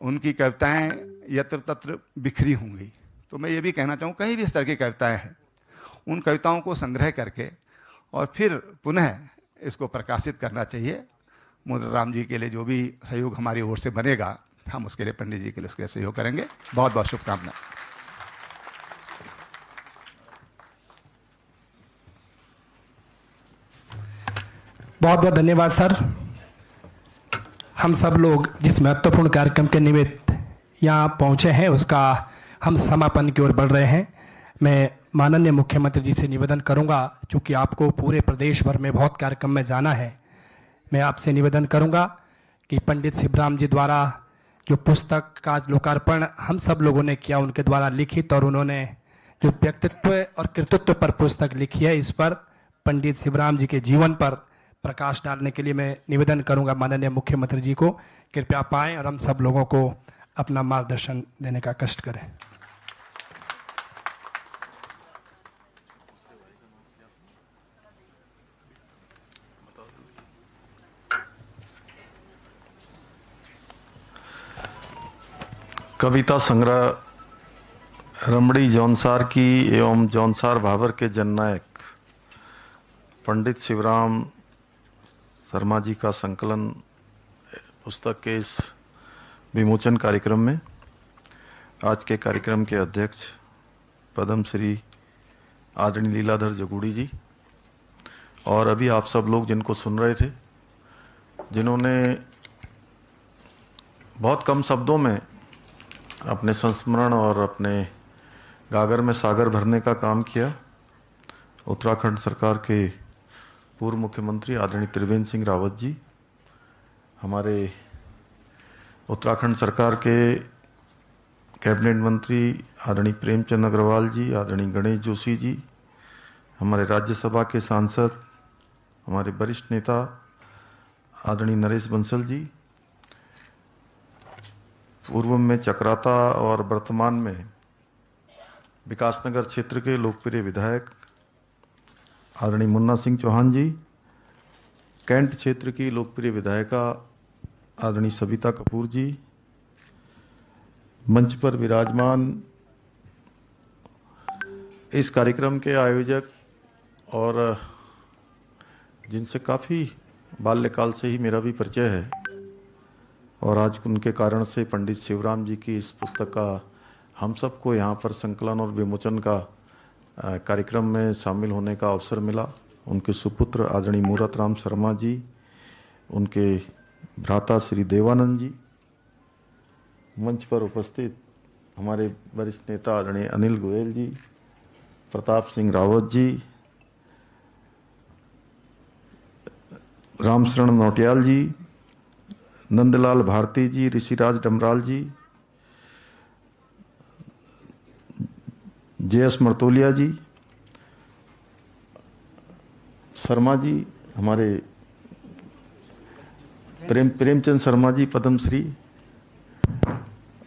उनकी कविताएं यत्र तत्र बिखरी होंगी, तो मैं ये भी कहना चाहूँ, कहीं भी इस तरह की कविताएं हैं, उन कविताओं को संग्रह करके और फिर पुनः इसको प्रकाशित करना चाहिए। मुद्राराम जी के लिए जो भी सहयोग हमारी ओर से बनेगा, हम उसके लिए पंडित जी के लिए उसके लिए सहयोग करेंगे। बहुत बहुत शुभकामनाएं। बहुत बहुत धन्यवाद सर। हम सब लोग जिस महत्वपूर्ण कार्यक्रम के निमित्त यहाँ पहुँचे हैं उसका हम समापन की ओर बढ़ रहे हैं। मैं माननीय मुख्यमंत्री जी से निवेदन करूंगा, चूंकि आपको पूरे प्रदेश भर में बहुत कार्यक्रम में जाना है, मैं आपसे निवेदन करूंगा कि पंडित शिवराम जी द्वारा जो पुस्तक का लोकार्पण हम सब लोगों ने किया, उनके द्वारा लिखित और उन्होंने जो व्यक्तित्व और कृतित्व पर पुस्तक लिखी है, इस पर पंडित शिवराम जी के जीवन पर प्रकाश डालने के लिए मैं निवेदन करूंगा माननीय मुख्यमंत्री जी को कृपया पाएं और हम सब लोगों को अपना मार्गदर्शन देने का कष्ट करें। कविता संग्रह रमणी जौनसार की एवं जौनसार भावर के जननायक पंडित शिवराम शर्मा जी का संकलन पुस्तक के इस विमोचन कार्यक्रम में आज के कार्यक्रम के अध्यक्ष पद्म श्री आदरणीय लीलाधर जगूड़ी जी और अभी आप सब लोग जिनको सुन रहे थे, जिन्होंने बहुत कम शब्दों में अपने संस्मरण और अपने गागर में सागर भरने का काम किया। उत्तराखंड सरकार के पूर्व मुख्यमंत्री आदरणीय त्रिवेंद्र सिंह रावत जी, हमारे उत्तराखंड सरकार के कैबिनेट मंत्री आदरणीय प्रेमचंद अग्रवाल जी, आदरणीय गणेश जोशी जी, हमारे राज्यसभा के सांसद, हमारे वरिष्ठ नेता आदरणीय नरेश बंसल जी, पूर्व में चक्राता और वर्तमान में विकासनगर क्षेत्र के लोकप्रिय विधायक आदरणीय मुन्ना सिंह चौहान जी, कैंट क्षेत्र की लोकप्रिय विधायिका आदरणीय सविता कपूर जी, मंच पर विराजमान इस कार्यक्रम के आयोजक और जिनसे काफ़ी बाल्यकाल से ही मेरा भी परिचय है और आज उनके कारण से पंडित शिवराम जी की इस पुस्तक का हम सबको यहाँ पर संकलन और विमोचन का कार्यक्रम में शामिल होने का अवसर मिला। उनके सुपुत्र आदरणीय मूरत राम शर्मा जी, उनके भ्राता श्री देवानंद जी, मंच पर उपस्थित हमारे वरिष्ठ नेता आदरणीय अनिल गोयल जी, प्रताप सिंह रावत जी, रामशरण नौटियाल जी, नंदलाल भारती जी, ऋषिराज डमराल जी, जे.एस. मर्तोलिया जी, शर्मा जी, हमारे प्रेमचंद शर्मा जी पद्मश्री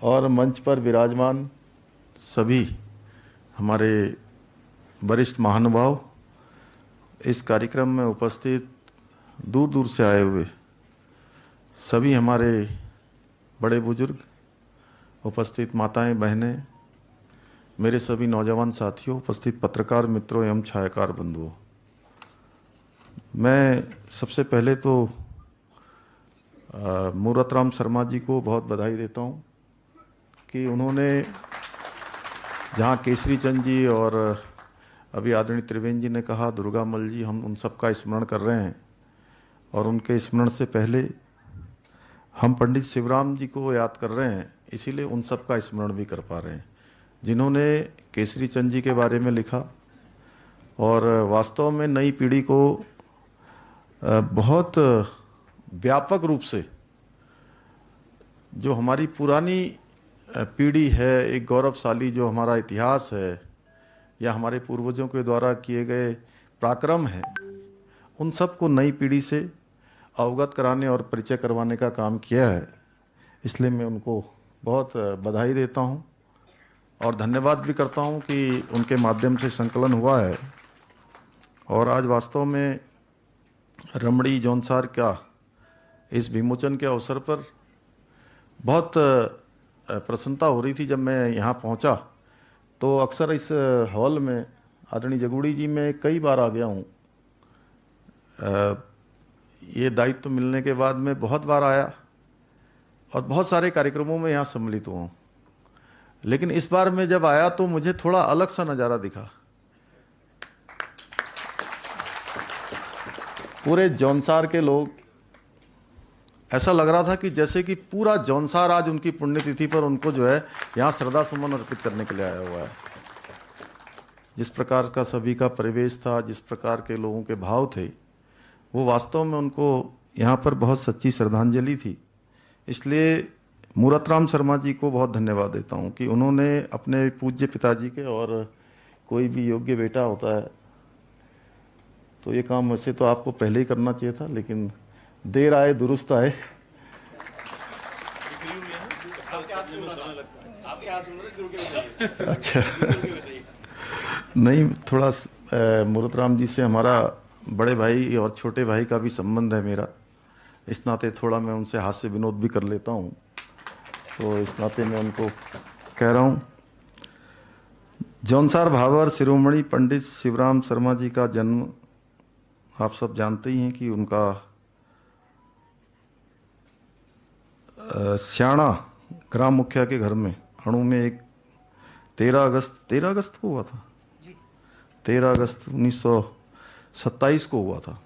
और मंच पर विराजमान सभी हमारे वरिष्ठ महानुभाव, इस कार्यक्रम में उपस्थित दूर दूर से आए हुए सभी हमारे बड़े बुजुर्ग, उपस्थित माताएं बहनें, मेरे सभी नौजवान साथियों, उपस्थित पत्रकार मित्रों एवं छायाकार बंधुओं, मैं सबसे पहले तो मूरत राम शर्मा जी को बहुत बधाई देता हूं कि उन्होंने जहां केसरी चंद जी और अभी आदरणीय त्रिवेंद्र जी ने कहा दुर्गा मल जी, हम उन सब का स्मरण कर रहे हैं और उनके स्मरण से पहले हम पंडित शिवराम जी को याद कर रहे हैं, इसीलिए उन सब का स्मरण भी कर पा रहे हैं जिन्होंने केसरी चंद जी के बारे में लिखा और वास्तव में नई पीढ़ी को बहुत व्यापक रूप से जो हमारी पुरानी पीढ़ी है, एक गौरवशाली जो हमारा इतिहास है या हमारे पूर्वजों के द्वारा किए गए पराक्रम हैं, उन सब को नई पीढ़ी से अवगत कराने और परिचय करवाने का काम किया है। इसलिए मैं उनको बहुत बधाई देता हूं और धन्यवाद भी करता हूं कि उनके माध्यम से संकलन हुआ है और आज वास्तव में रमणी जौनसार का इस विमोचन के अवसर पर बहुत प्रसन्नता हो रही थी। जब मैं यहाँ पहुँचा तो अक्सर इस हॉल में आदरणीय जगूड़ी जी मैं कई बार आ गया हूँ ये दायित्व मिलने के बाद मैं बहुत बार आया और बहुत सारे कार्यक्रमों में यहाँ सम्मिलित हुआ हूँ, लेकिन इस बार मैं जब आया तो मुझे थोड़ा अलग सा नज़ारा दिखा। पूरे जौनसार के लोग, ऐसा लग रहा था कि जैसे कि पूरा जौनसार आज उनकी पुण्यतिथि पर उनको जो है यहाँ श्रद्धा सुमन अर्पित करने के लिए आया हुआ है। जिस प्रकार का सभी का परिवेश था, जिस प्रकार के लोगों के भाव थे, वो वास्तव में उनको यहाँ पर बहुत सच्ची श्रद्धांजलि थी। इसलिए मूरतराम शर्मा जी को बहुत धन्यवाद देता हूँ कि उन्होंने अपने पूज्य पिताजी के, और कोई भी योग्य बेटा होता है तो ये काम वैसे तो आपको पहले ही करना चाहिए था, लेकिन देर आए दुरुस्त आए। अच्छा नहीं, थोड़ा मूरतराम जी से हमारा बड़े भाई और छोटे भाई का भी संबंध है मेरा, इस नाते थोड़ा मैं उनसे हास्य विनोद भी कर लेता हूँ, तो इस नाते मैं उनको कह रहा हूँ। जौनसार भावर शिरोमणि पंडित शिवराम शर्मा जी का जन्म आप सब जानते ही हैं कि उनका स्याणा ग्राम मुखिया के घर में अणु में एक 13 अगस्त को हुआ था, 13 अगस्त 1927 को हुआ था।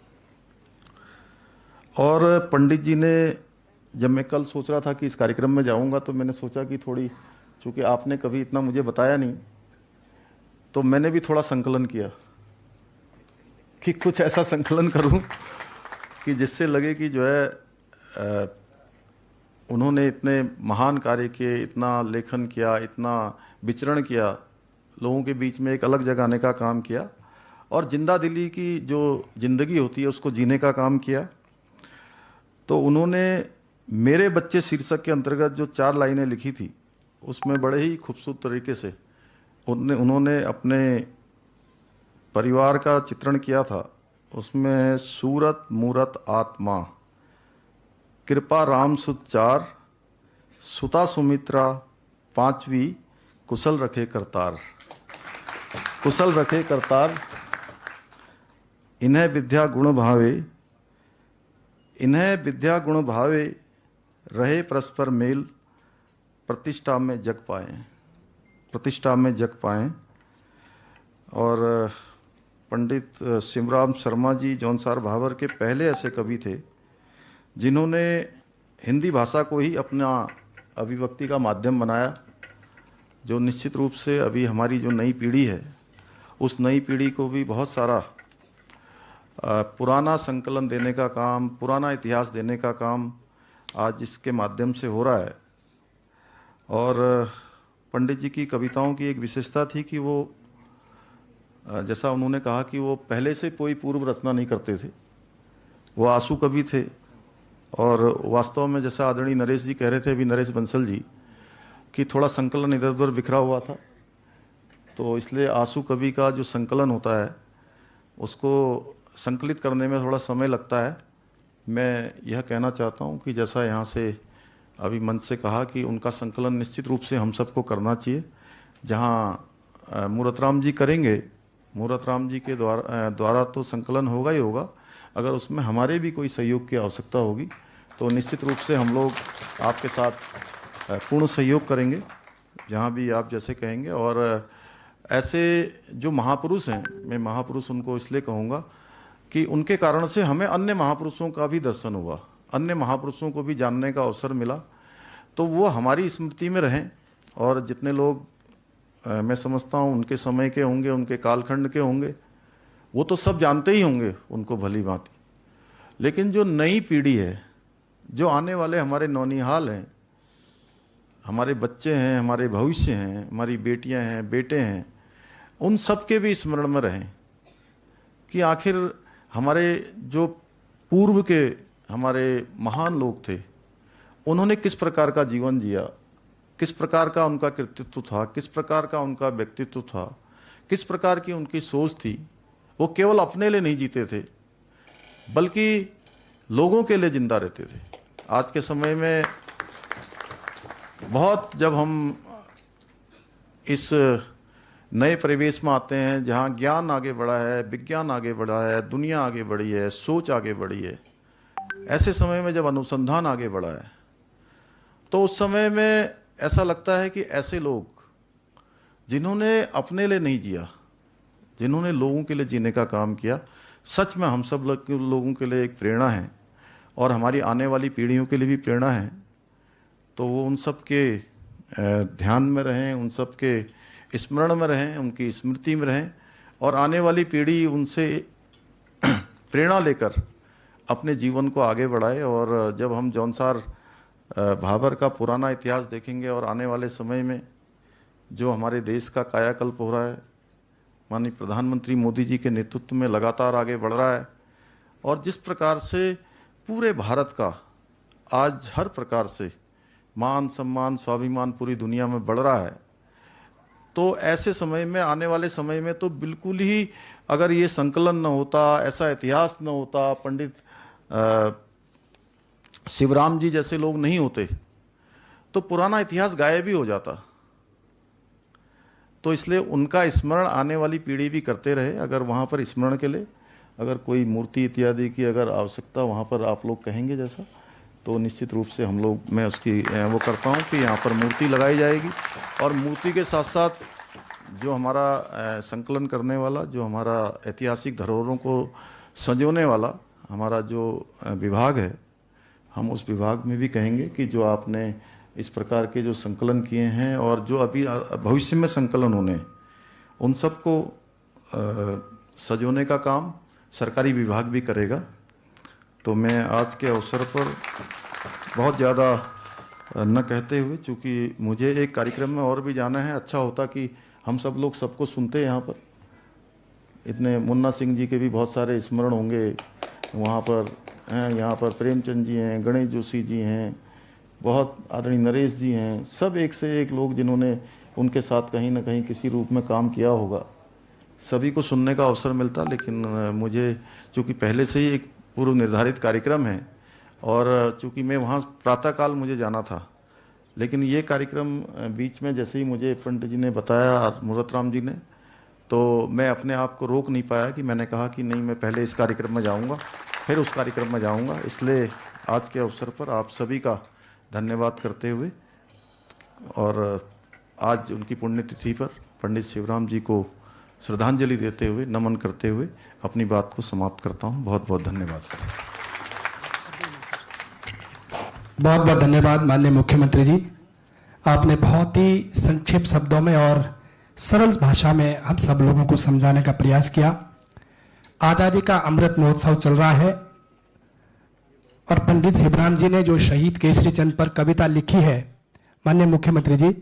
और पंडित जी ने, जब मैं कल सोच रहा था कि इस कार्यक्रम में जाऊंगा, तो मैंने सोचा कि थोड़ी, चूंकि आपने कभी इतना मुझे बताया नहीं, तो मैंने भी थोड़ा संकलन किया कि कुछ ऐसा संकलन करूं कि जिससे लगे कि जो है उन्होंने इतने महान कार्य किए, इतना लेखन किया, इतना विचरण किया, लोगों के बीच में एक अलग जगाने का काम किया, और जिंदा दिली की जो जिंदगी होती है उसको जीने का काम किया। तो उन्होंने मेरे बच्चे शीर्षक के अंतर्गत जो 4 लाइनें लिखी थी, उसमें बड़े ही खूबसूरत तरीके से उन्होंने अपने परिवार का चित्रण किया था। उसमें सूरत मूरत आत्मा, कृपा राम सुत 4, सुता सुमित्रा 5वीं, कुशल रखे करतार, कुशल रखे करतार, इन्हें विद्या गुण भावे, इन्हें विद्या गुण भावे, रहे परस्पर मेल, प्रतिष्ठा में जग पाए, प्रतिष्ठा में जग पाए। और पंडित शिवराम शर्मा जी जौनसार भावर के पहले ऐसे कवि थे जिन्होंने हिंदी भाषा को ही अपना अभिव्यक्ति का माध्यम बनाया, जो निश्चित रूप से अभी हमारी जो नई पीढ़ी है, उस नई पीढ़ी को भी बहुत सारा पुराना संकलन देने का काम, पुराना इतिहास देने का काम आज इसके माध्यम से हो रहा है। और पंडित जी की कविताओं की एक विशेषता थी कि वो, जैसा उन्होंने कहा कि वो पहले से कोई पूर्व रचना नहीं करते थे, वो आंसू कवि थे। और वास्तव में जैसा आदरणीय नरेश जी कह रहे थे, अभी नरेश बंसल जी, कि थोड़ा संकलन इधर उधर बिखरा हुआ था, तो इसलिए आंसू कवि का जो संकलन होता है उसको संकलित करने में थोड़ा समय लगता है। मैं यह कहना चाहता हूँ कि जैसा यहाँ से अभी मंच से कहा कि उनका संकलन निश्चित रूप से हम सबको करना चाहिए। जहाँ मूरतराम जी करेंगे, मूरतराम जी के द्वारा तो संकलन होगा ही होगा, अगर उसमें हमारे भी कोई सहयोग की आवश्यकता होगी तो निश्चित रूप से हम लोग आपके साथ पूर्ण सहयोग करेंगे, जहाँ भी आप जैसे कहेंगे। और ऐसे जो महापुरुष हैं, मैं महापुरुष उनको इसलिए कहूँगा कि उनके कारण से हमें अन्य महापुरुषों का भी दर्शन हुआ, अन्य महापुरुषों को भी जानने का अवसर मिला, तो वो हमारी स्मृति में रहें। और जितने लोग मैं समझता हूँ उनके समय के होंगे, उनके कालखंड के होंगे, वो तो सब जानते ही होंगे उनको भली भांति, लेकिन जो नई पीढ़ी है, जो आने वाले हमारे नौनिहाल हैं, हमारे बच्चे हैं, हमारे भविष्य हैं, हमारी बेटियां हैं, बेटे हैं, उन सब के भी स्मरण में रहें कि आखिर हमारे जो पूर्व के हमारे महान लोग थे, उन्होंने किस प्रकार का जीवन जिया, किस प्रकार का उनका कृतित्व था, किस प्रकार का उनका व्यक्तित्व था, किस प्रकार की उनकी सोच थी। वो केवल अपने लिए नहीं जीते थे, बल्कि लोगों के लिए जिंदा रहते थे। आज के समय में बहुत, जब हम इस नए परिवेश में आते हैं जहाँ ज्ञान आगे बढ़ा है, विज्ञान आगे बढ़ा है, दुनिया आगे बढ़ी है, सोच आगे बढ़ी है, ऐसे समय में जब अनुसंधान आगे बढ़ा है, तो उस समय में ऐसा लगता है कि ऐसे लोग जिन्होंने अपने लिए नहीं जिया, जिन्होंने लोगों के लिए जीने का काम किया, सच में हम सब लोगों के लिए एक प्रेरणा है और हमारी आने वाली पीढ़ियों के लिए भी प्रेरणा है। तो वो उन सब के ध्यान में रहें, उन सब के स्मरण में रहें, उनकी स्मृति में रहें और आने वाली पीढ़ी उनसे प्रेरणा लेकर अपने जीवन को आगे बढ़ाए। और जब हम जौनसार भाबर का पुराना इतिहास देखेंगे और आने वाले समय में जो हमारे देश का कायाकल्प हो रहा है, माननीय प्रधानमंत्री मोदी जी के नेतृत्व में लगातार आगे बढ़ रहा है और जिस प्रकार से पूरे भारत का आज हर प्रकार से मान सम्मान स्वाभिमान पूरी दुनिया में बढ़ रहा है, तो ऐसे समय में, आने वाले समय में तो बिल्कुल ही अगर ये संकलन न होता, ऐसा इतिहास न होता, पंडित शिवराम जी जैसे लोग नहीं होते, तो पुराना इतिहास गायब ही हो जाता। तो इसलिए उनका स्मरण आने वाली पीढ़ी भी करते रहे। अगर वहाँ पर स्मरण के लिए अगर कोई मूर्ति इत्यादि की अगर आवश्यकता वहाँ पर आप लोग कहेंगे जैसा, तो निश्चित रूप से हम लोग, मैं उसकी वो करता हूँ कि यहाँ पर मूर्ति लगाई जाएगी। और मूर्ति के साथ साथ जो हमारा संकलन करने वाला, जो हमारा ऐतिहासिक धरोहरों को संजोने वाला हमारा जो विभाग है, हम उस विभाग में भी कहेंगे कि जो आपने इस प्रकार के जो संकलन किए हैं और जो अभी भविष्य में संकलन होने, उन सबको सजोने का काम सरकारी विभाग भी करेगा। तो मैं आज के अवसर पर बहुत ज़्यादा न कहते हुए, चूँकि मुझे एक कार्यक्रम में और भी जाना है, अच्छा होता कि हम सब लोग सबको सुनते यहाँ पर। इतने मुन्ना सिंह जी के भी बहुत सारे स्मरण होंगे वहाँ पर हैं, यहाँ पर प्रेमचंद जी हैं, गणेश जोशी जी हैं, बहुत आदरणीय नरेश जी हैं, सब एक से एक लोग जिन्होंने उनके साथ कहीं ना कहीं किसी रूप में काम किया होगा। सभी को सुनने का अवसर मिलता, लेकिन मुझे चूँकि पहले से ही एक पूर्व निर्धारित कार्यक्रम है और चूँकि मैं वहाँ प्रातःकाल मुझे जाना था, लेकिन ये कार्यक्रम बीच में जैसे ही मुझे पंडित जी ने बताया, मूर्त राम जी ने, तो मैं अपने आप को रोक नहीं पाया कि मैंने कहा कि नहीं, मैं पहले इस कार्यक्रम में जाऊँगा, फिर उस कार्यक्रम में जाऊँगा। इसलिए आज के अवसर पर आप सभी का धन्यवाद करते हुए और आज उनकी पुण्यतिथि पर पंडित शिवराम जी को श्रद्धांजलि देते हुए, नमन करते हुए अपनी बात को समाप्त करता हूँ। बहुत बहुत धन्यवाद। बहुत बहुत धन्यवाद माननीय मुख्यमंत्री जी। आपने बहुत ही संक्षिप्त शब्दों में और सरल भाषा में हम सब लोगों को समझाने का प्रयास किया। आजादी का अमृत महोत्सव चल रहा है और पंडित शिवराम जी ने जो शहीद केसरी चंद पर कविता लिखी है, माननीय मुख्यमंत्री जी,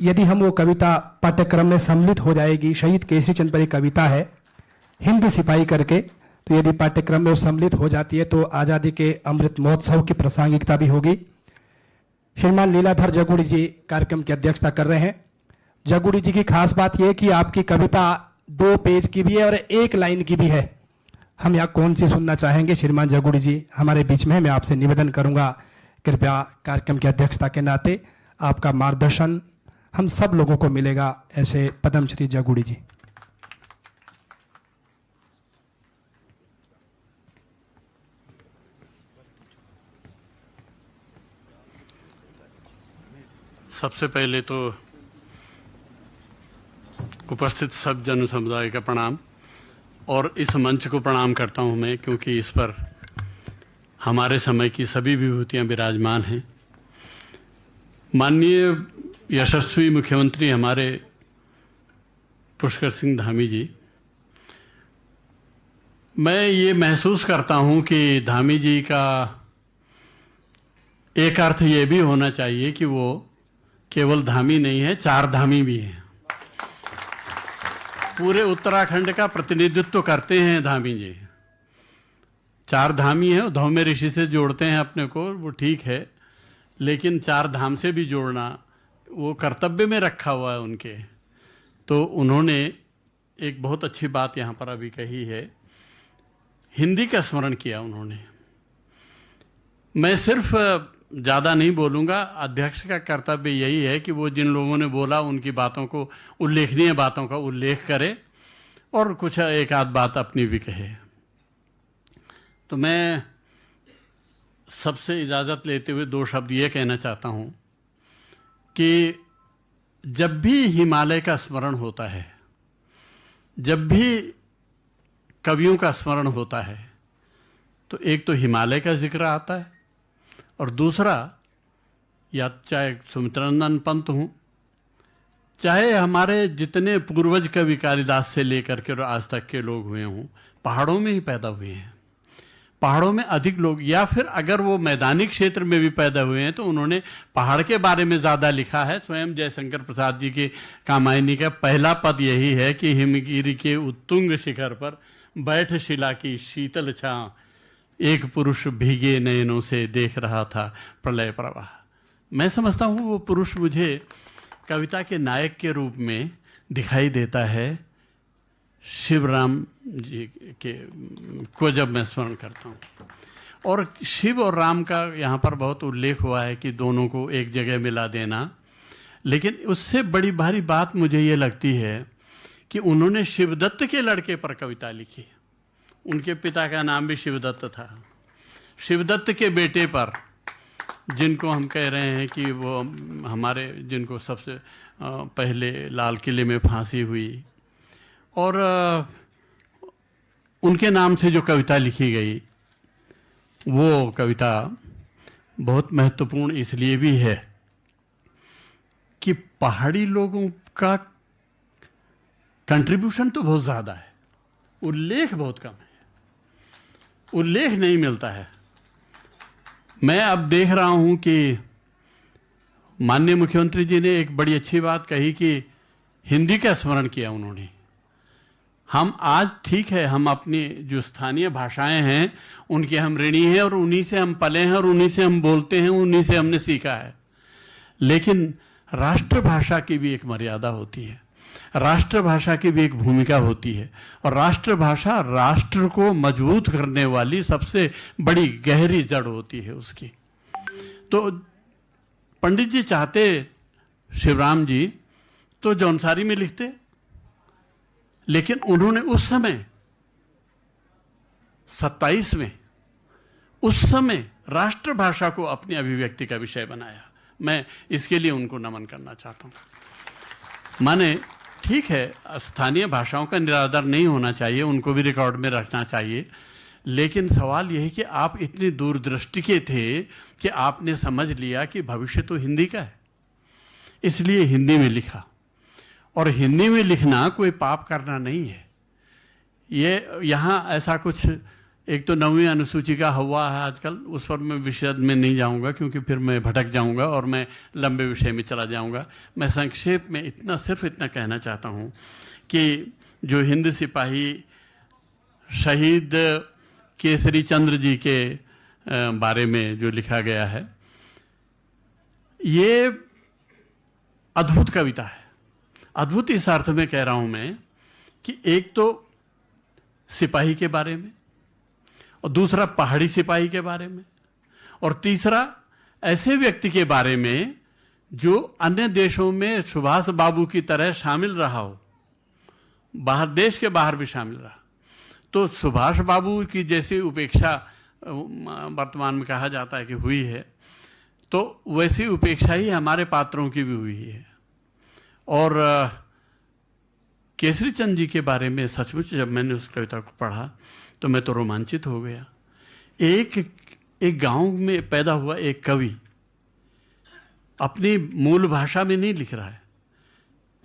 यदि हम वो कविता पाठ्यक्रम में सम्मिलित हो जाएगी, शहीद केसरी चंद पर एक कविता है हिंद सिपाही करके, तो यदि पाठ्यक्रम में वो सम्मिलित हो जाती है तो आजादी के अमृत महोत्सव की प्रासंगिकता भी होगी। श्रीमान लीलाधर जगुड़ी जी कार्यक्रम की अध्यक्षता कर रहे हैं। जगुड़ी जी की खास बात यह कि आपकी कविता 2 पेज की भी है और 1 लाइन की भी है। हम यहाँ कौन सी सुनना चाहेंगे? श्रीमान जगुड़ी जी हमारे बीच में है। मैं आपसे निवेदन करूंगा, कृपया कार्यक्रम की अध्यक्षता के नाते आपका मार्गदर्शन हम सब लोगों को मिलेगा। ऐसे पद्मश्री जगुड़ी जी। सबसे पहले तो उपस्थित सब जन समुदाय का प्रणाम और इस मंच को प्रणाम करता हूं मैं, क्योंकि इस पर हमारे समय की सभी विभूतियां विराजमान हैं। माननीय यशस्वी मुख्यमंत्री हमारे पुष्कर सिंह धामी जी, मैं ये महसूस करता हूं कि धामी जी का एक अर्थ ये भी होना चाहिए कि वो केवल धामी नहीं है, 4 धामी भी हैं। पूरे उत्तराखंड का प्रतिनिधित्व करते हैं धामी जी। 4 धामी हैं, धौम्य ऋषि से जोड़ते हैं अपने को, वो ठीक है, लेकिन 4 धाम से भी जोड़ना वो कर्तव्य में रखा हुआ है उनके। तो उन्होंने एक बहुत अच्छी बात यहाँ पर अभी कही है, हिंदी का स्मरण किया उन्होंने। मैं सिर्फ ज़्यादा नहीं बोलूँगा, अध्यक्ष का कर्तव्य यही है कि वो जिन लोगों ने बोला उनकी बातों को, उल्लेखनीय बातों का उल्लेख करे और कुछ एक आध बात अपनी भी कहे। तो मैं सबसे इजाज़त लेते हुए 2 शब्द ये कहना चाहता हूँ कि जब भी हिमालय का स्मरण होता है, जब भी कवियों का स्मरण होता है, तो एक तो हिमालय का जिक्र आता है और दूसरा, या चाहे सुमित्रानंद पंत हों, चाहे हमारे जितने पूर्वज कवि कालिदास से लेकर के और आज तक के लोग हुए हों, पहाड़ों में ही पैदा हुए हैं। पहाड़ों में अधिक लोग, या फिर अगर वो मैदानी क्षेत्र में भी पैदा हुए हैं तो उन्होंने पहाड़ के बारे में ज़्यादा लिखा है। स्वयं जयशंकर प्रसाद जी की कामायनी का पहला पद यही है कि हिमगिरी के उत्तुंग शिखर पर बैठ शिला की शीतल छां, एक पुरुष भीगे नयनों से देख रहा था प्रलय प्रवाह। मैं समझता हूँ वो पुरुष मुझे कविता के नायक के रूप में दिखाई देता है शिवराम जी के को जब मैं स्मरण करता हूँ। और शिव और राम का यहाँ पर बहुत उल्लेख हुआ है कि दोनों को एक जगह मिला देना, लेकिन उससे बड़ी भारी बात मुझे ये लगती है कि उन्होंने शिवदत्त के लड़के पर कविता लिखी। उनके पिता का नाम भी शिवदत्त था। शिवदत्त के बेटे पर, जिनको हम कह रहे हैं कि वो हमारे, जिनको सबसे पहले लाल किले में फांसी हुई, और उनके नाम से जो कविता लिखी गई, वो कविता बहुत महत्वपूर्ण इसलिए भी है कि पहाड़ी लोगों का कंट्रीब्यूशन तो बहुत ज़्यादा है, उल्लेख बहुत कम है, उल्लेख नहीं मिलता है। मैं अब देख रहा हूं कि माननीय मुख्यमंत्री जी ने एक बड़ी अच्छी बात कही कि हिंदी का स्मरण किया उन्होंने। हम आज, ठीक है, हम अपनी जो स्थानीय भाषाएं हैं उनके हम ऋणी हैं और उन्हीं से हम पले हैं और उन्हीं से हम बोलते हैं, उन्हीं से हमने सीखा है। लेकिन राष्ट्रभाषा की भी एक मर्यादा होती है, राष्ट्रभाषा की भी एक भूमिका होती है, और राष्ट्रभाषा राष्ट्र को मजबूत करने वाली सबसे बड़ी गहरी जड़ होती है उसकी। तो पंडित जी चाहते, शिवराम जी तो जौनसारी में लिखते, लेकिन उन्होंने उस समय 27 में उस समय राष्ट्रभाषा को अपनी अभिव्यक्ति का विषय बनाया। मैं इसके लिए उनको नमन करना चाहता हूं। माने ठीक है, स्थानीय भाषाओं का निरादर नहीं होना चाहिए, उनको भी रिकॉर्ड में रखना चाहिए, लेकिन सवाल यह है कि आप इतनी दूरदृष्टि के थे कि आपने समझ लिया कि भविष्य तो हिंदी का है, इसलिए हिंदी में लिखा। और हिंदी में लिखना कोई पाप करना नहीं है। ये यहाँ ऐसा कुछ, एक तो 9वीं अनुसूची का हुआ है आजकल, उस पर मैं विशद में नहीं जाऊंगा क्योंकि फिर मैं भटक जाऊंगा और मैं लंबे विषय में चला जाऊंगा। मैं संक्षेप में सिर्फ इतना कहना चाहता हूँ कि जो हिंद सिपाही शहीद केसरी चंद्र जी के बारे में जो लिखा गया है, ये अद्भुत कविता है। अद्भुत इस अर्थ में कह रहा हूं मैं कि एक तो सिपाही के बारे में, और दूसरा पहाड़ी सिपाही के बारे में, और तीसरा ऐसे व्यक्ति के बारे में जो अन्य देशों में सुभाष बाबू की तरह शामिल रहा हो, बाहर, देश के बाहर भी शामिल रहा। तो सुभाष बाबू की जैसी उपेक्षा वर्तमान में कहा जाता है कि हुई है, तो वैसी उपेक्षा ही हमारे पात्रों की भी हुई है। और केसरी चंद जी के बारे में सचमुच जब मैंने उस कविता को पढ़ा तो मैं तो रोमांचित हो गया। एक गांव में पैदा हुआ एक कवि अपनी मूल भाषा में नहीं लिख रहा है,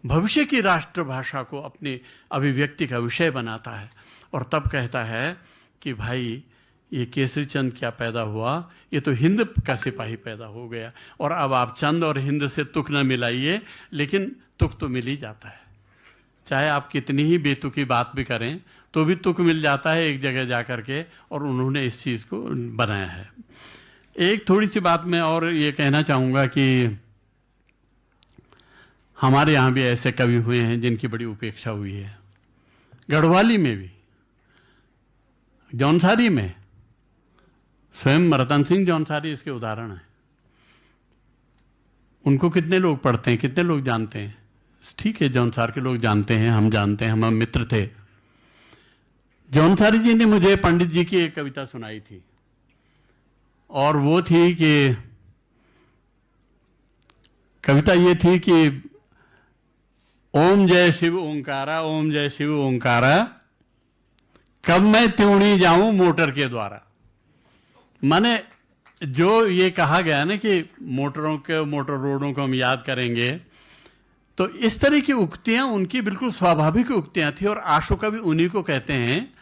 भविष्य की राष्ट्रभाषा को अपनी अभिव्यक्ति का विषय बनाता है, और तब कहता है कि भाई ये केसरी चंद क्या पैदा हुआ, ये तो हिंद का सिपाही पैदा हो गया। और अब आप चंद और हिंद से तुक न मिलाइए, लेकिन तुक तो मिल ही जाता है। चाहे आप कितनी ही बेतुकी बात भी करें तो भी तुक मिल जाता है एक जगह जा कर के, और उन्होंने इस चीज़ को बनाया है। एक थोड़ी सी बात मैं और ये कहना चाहूँगा कि हमारे यहाँ भी ऐसे कवि हुए हैं जिनकी बड़ी उपेक्षा हुई है। गढ़वाली में भी, जौनसारी में, स्वयं रतन सिंह जौनसारी इसके उदाहरण हैं। उनको कितने लोग पढ़ते हैं, कितने लोग जानते हैं? ठीक है, जौनसार के लोग जानते हैं, हम जानते हैं, हम मित्र थे। जौनसारी जी ने मुझे पंडित जी की एक कविता सुनाई थी, और वो थी कि कविता ये थी कि ओम जय शिव ओंकारा, ओम जय शिव ओंकारा, कब मैं त्योणी जाऊं मोटर के द्वारा। माने जो ये कहा गया ना कि मोटर रोडों को हम याद करेंगे, तो इस तरह की उक्तियां उनकी बिल्कुल स्वाभाविक उक्तियां थी। और आशु कवि उन्हीं को कहते हैं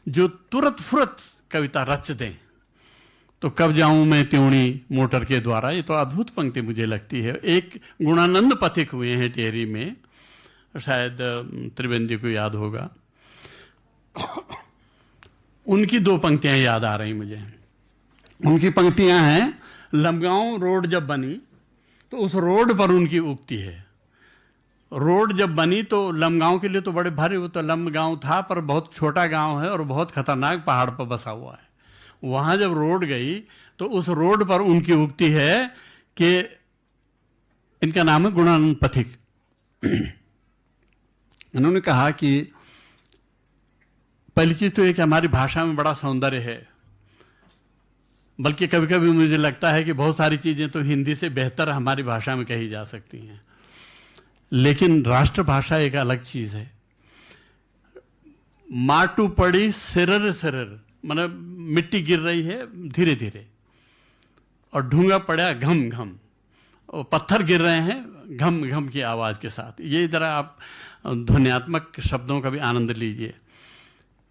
जो तुरंत फुरत कविता रच दें। तो कब जाऊं मैं त्योणी मोटर के द्वारा, ये तो अद्भुत पंक्ति मुझे लगती है। एक गुणानंद पथिक हुए हैं टिहरी में, शायद त्रिवेंद्र जी को याद होगा, उनकी दो पंक्तियां याद आ रही मुझे। उनकी पंक्तियां हैं, लमगांव रोड जब बनी, तो उस रोड पर उनकी उक्ति है। रोड जब बनी तो लमगांव के लिए तो बड़े भारी, वो तो लमगांव था पर बहुत छोटा गांव है और बहुत खतरनाक पहाड़ पर बसा हुआ है। वहां जब रोड गई तो उस रोड पर उनकी उक्ति है कि इनका नाम है गुणानंद पथिक। उन्होंने कहा कि पहली चीज तो एक हमारी भाषा में बड़ा सौंदर्य है, बल्कि कभी कभी मुझे लगता है कि बहुत सारी चीजें तो हिंदी से बेहतर हमारी भाषा में कही जा सकती हैं, लेकिन राष्ट्रभाषा एक अलग चीज है। माटू पड़ी सिरर सिरर, मतलब मिट्टी गिर रही है धीरे धीरे, और ढूंगा पड़ा घम घम, और पत्थर गिर रहे हैं घम घम की आवाज के साथ। ये जरा आप ध्वन्यात्मक शब्दों का भी आनंद लीजिए।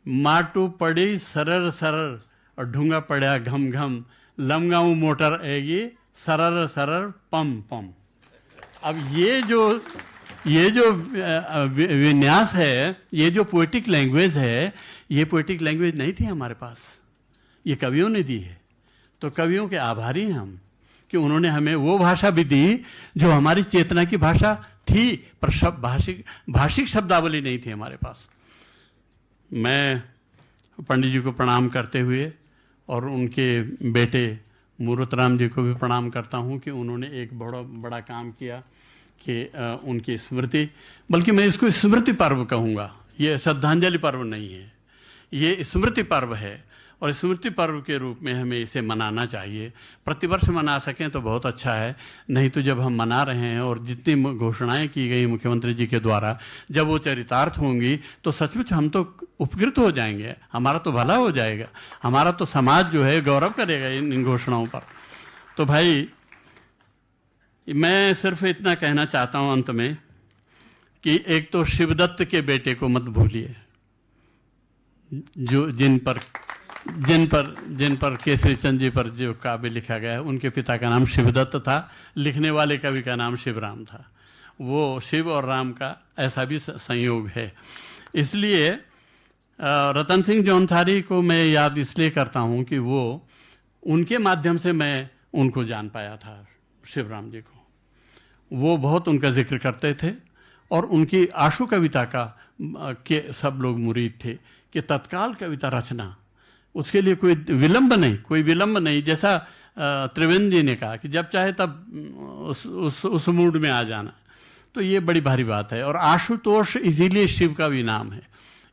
माटू पड़ी सरर सरर और ढूंगा पड़ा घम घम, लमगांव मोटर आएगी सरर सरर पम पम। अब ये जो विन्यास है, ये जो पोएटिक लैंग्वेज है, ये पोएटिक लैंग्वेज नहीं थी हमारे पास, ये कवियों ने दी है। तो कवियों के आभारी हैं हम कि उन्होंने हमें वो भाषा भी दी जो हमारी चेतना की भाषा थी, पर भाषिक शब्दावली नहीं थी हमारे पास। मैं पंडित जी को प्रणाम करते हुए और उनके बेटे मूर्तराम जी को भी प्रणाम करता हूं कि उन्होंने एक बड़ा काम किया कि उनकी स्मृति, बल्कि मैं इसको स्मृति पर्व कहूँगा, ये श्रद्धांजलि पर्व नहीं है, ये स्मृति पर्व है। और स्मृति पर्व के रूप में हमें इसे मनाना चाहिए। प्रतिवर्ष मना सकें तो बहुत अच्छा है, नहीं तो जब हम मना रहे हैं और जितनी घोषणाएं की गई मुख्यमंत्री जी के द्वारा, जब वो चरितार्थ होंगी तो सचमुच हम तो उपकृत हो जाएंगे, हमारा तो भला हो जाएगा, हमारा तो समाज जो है गौरव करेगा इन घोषणाओं पर। तो भाई मैं सिर्फ इतना कहना चाहता हूं अंत में कि एक तो शिवदत्त के बेटे को मत भूलिए, जो जिन पर केसरी चंद जी पर जो काव्य लिखा गया है, उनके पिता का नाम शिवदत्त था, लिखने वाले कवि का नाम शिवराम था। वो शिव और राम का ऐसा भी संयोग है। इसलिए रतन सिंह जौनसारी को मैं याद इसलिए करता हूं कि वो उनके माध्यम से मैं उनको जान पाया था, शिवराम जी को। वो बहुत उनका जिक्र करते थे और उनकी आशु कविता के सब लोग मुरीद थे कि तत्काल कविता रचना, उसके लिए कोई विलंब नहीं, जैसा त्रिवेंद्र जी ने कहा कि जब चाहे तब उस मूड में आ जाना। तो ये बड़ी भारी बात है। और आशुतोष इसीलिए शिव का भी नाम है,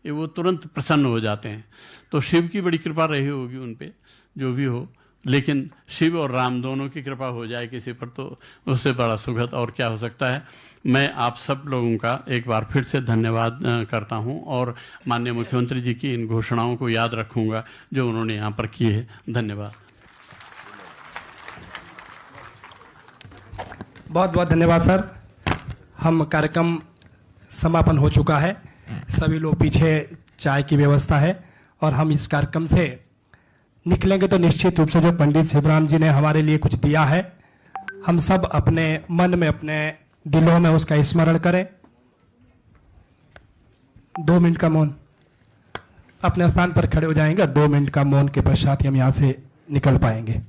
ये वो तुरंत प्रसन्न हो जाते हैं। तो शिव की बड़ी कृपा रही होगी उन पे, जो भी हो, लेकिन शिव और राम दोनों की कृपा हो जाए किसी पर तो उससे बड़ा सुखद और क्या हो सकता है। मैं आप सब लोगों का एक बार फिर से धन्यवाद करता हूं और माननीय मुख्यमंत्री जी की इन घोषणाओं को याद रखूंगा जो उन्होंने यहाँ पर किए हैं। धन्यवाद। बहुत बहुत धन्यवाद सर। हम कार्यक्रम समापन हो चुका है, सभी लोग पीछे चाय की व्यवस्था है और हम इस कार्यक्रम से निकलेंगे तो निश्चित रूप से जो पंडित शिवराम जी ने हमारे लिए कुछ दिया है, हम सब अपने मन में, अपने दिलों में उसका स्मरण करें। 2 मिनट का मौन, अपने स्थान पर खड़े हो जाएंगे। 2 मिनट का मौन के पश्चात हम यहाँ से निकल पाएंगे।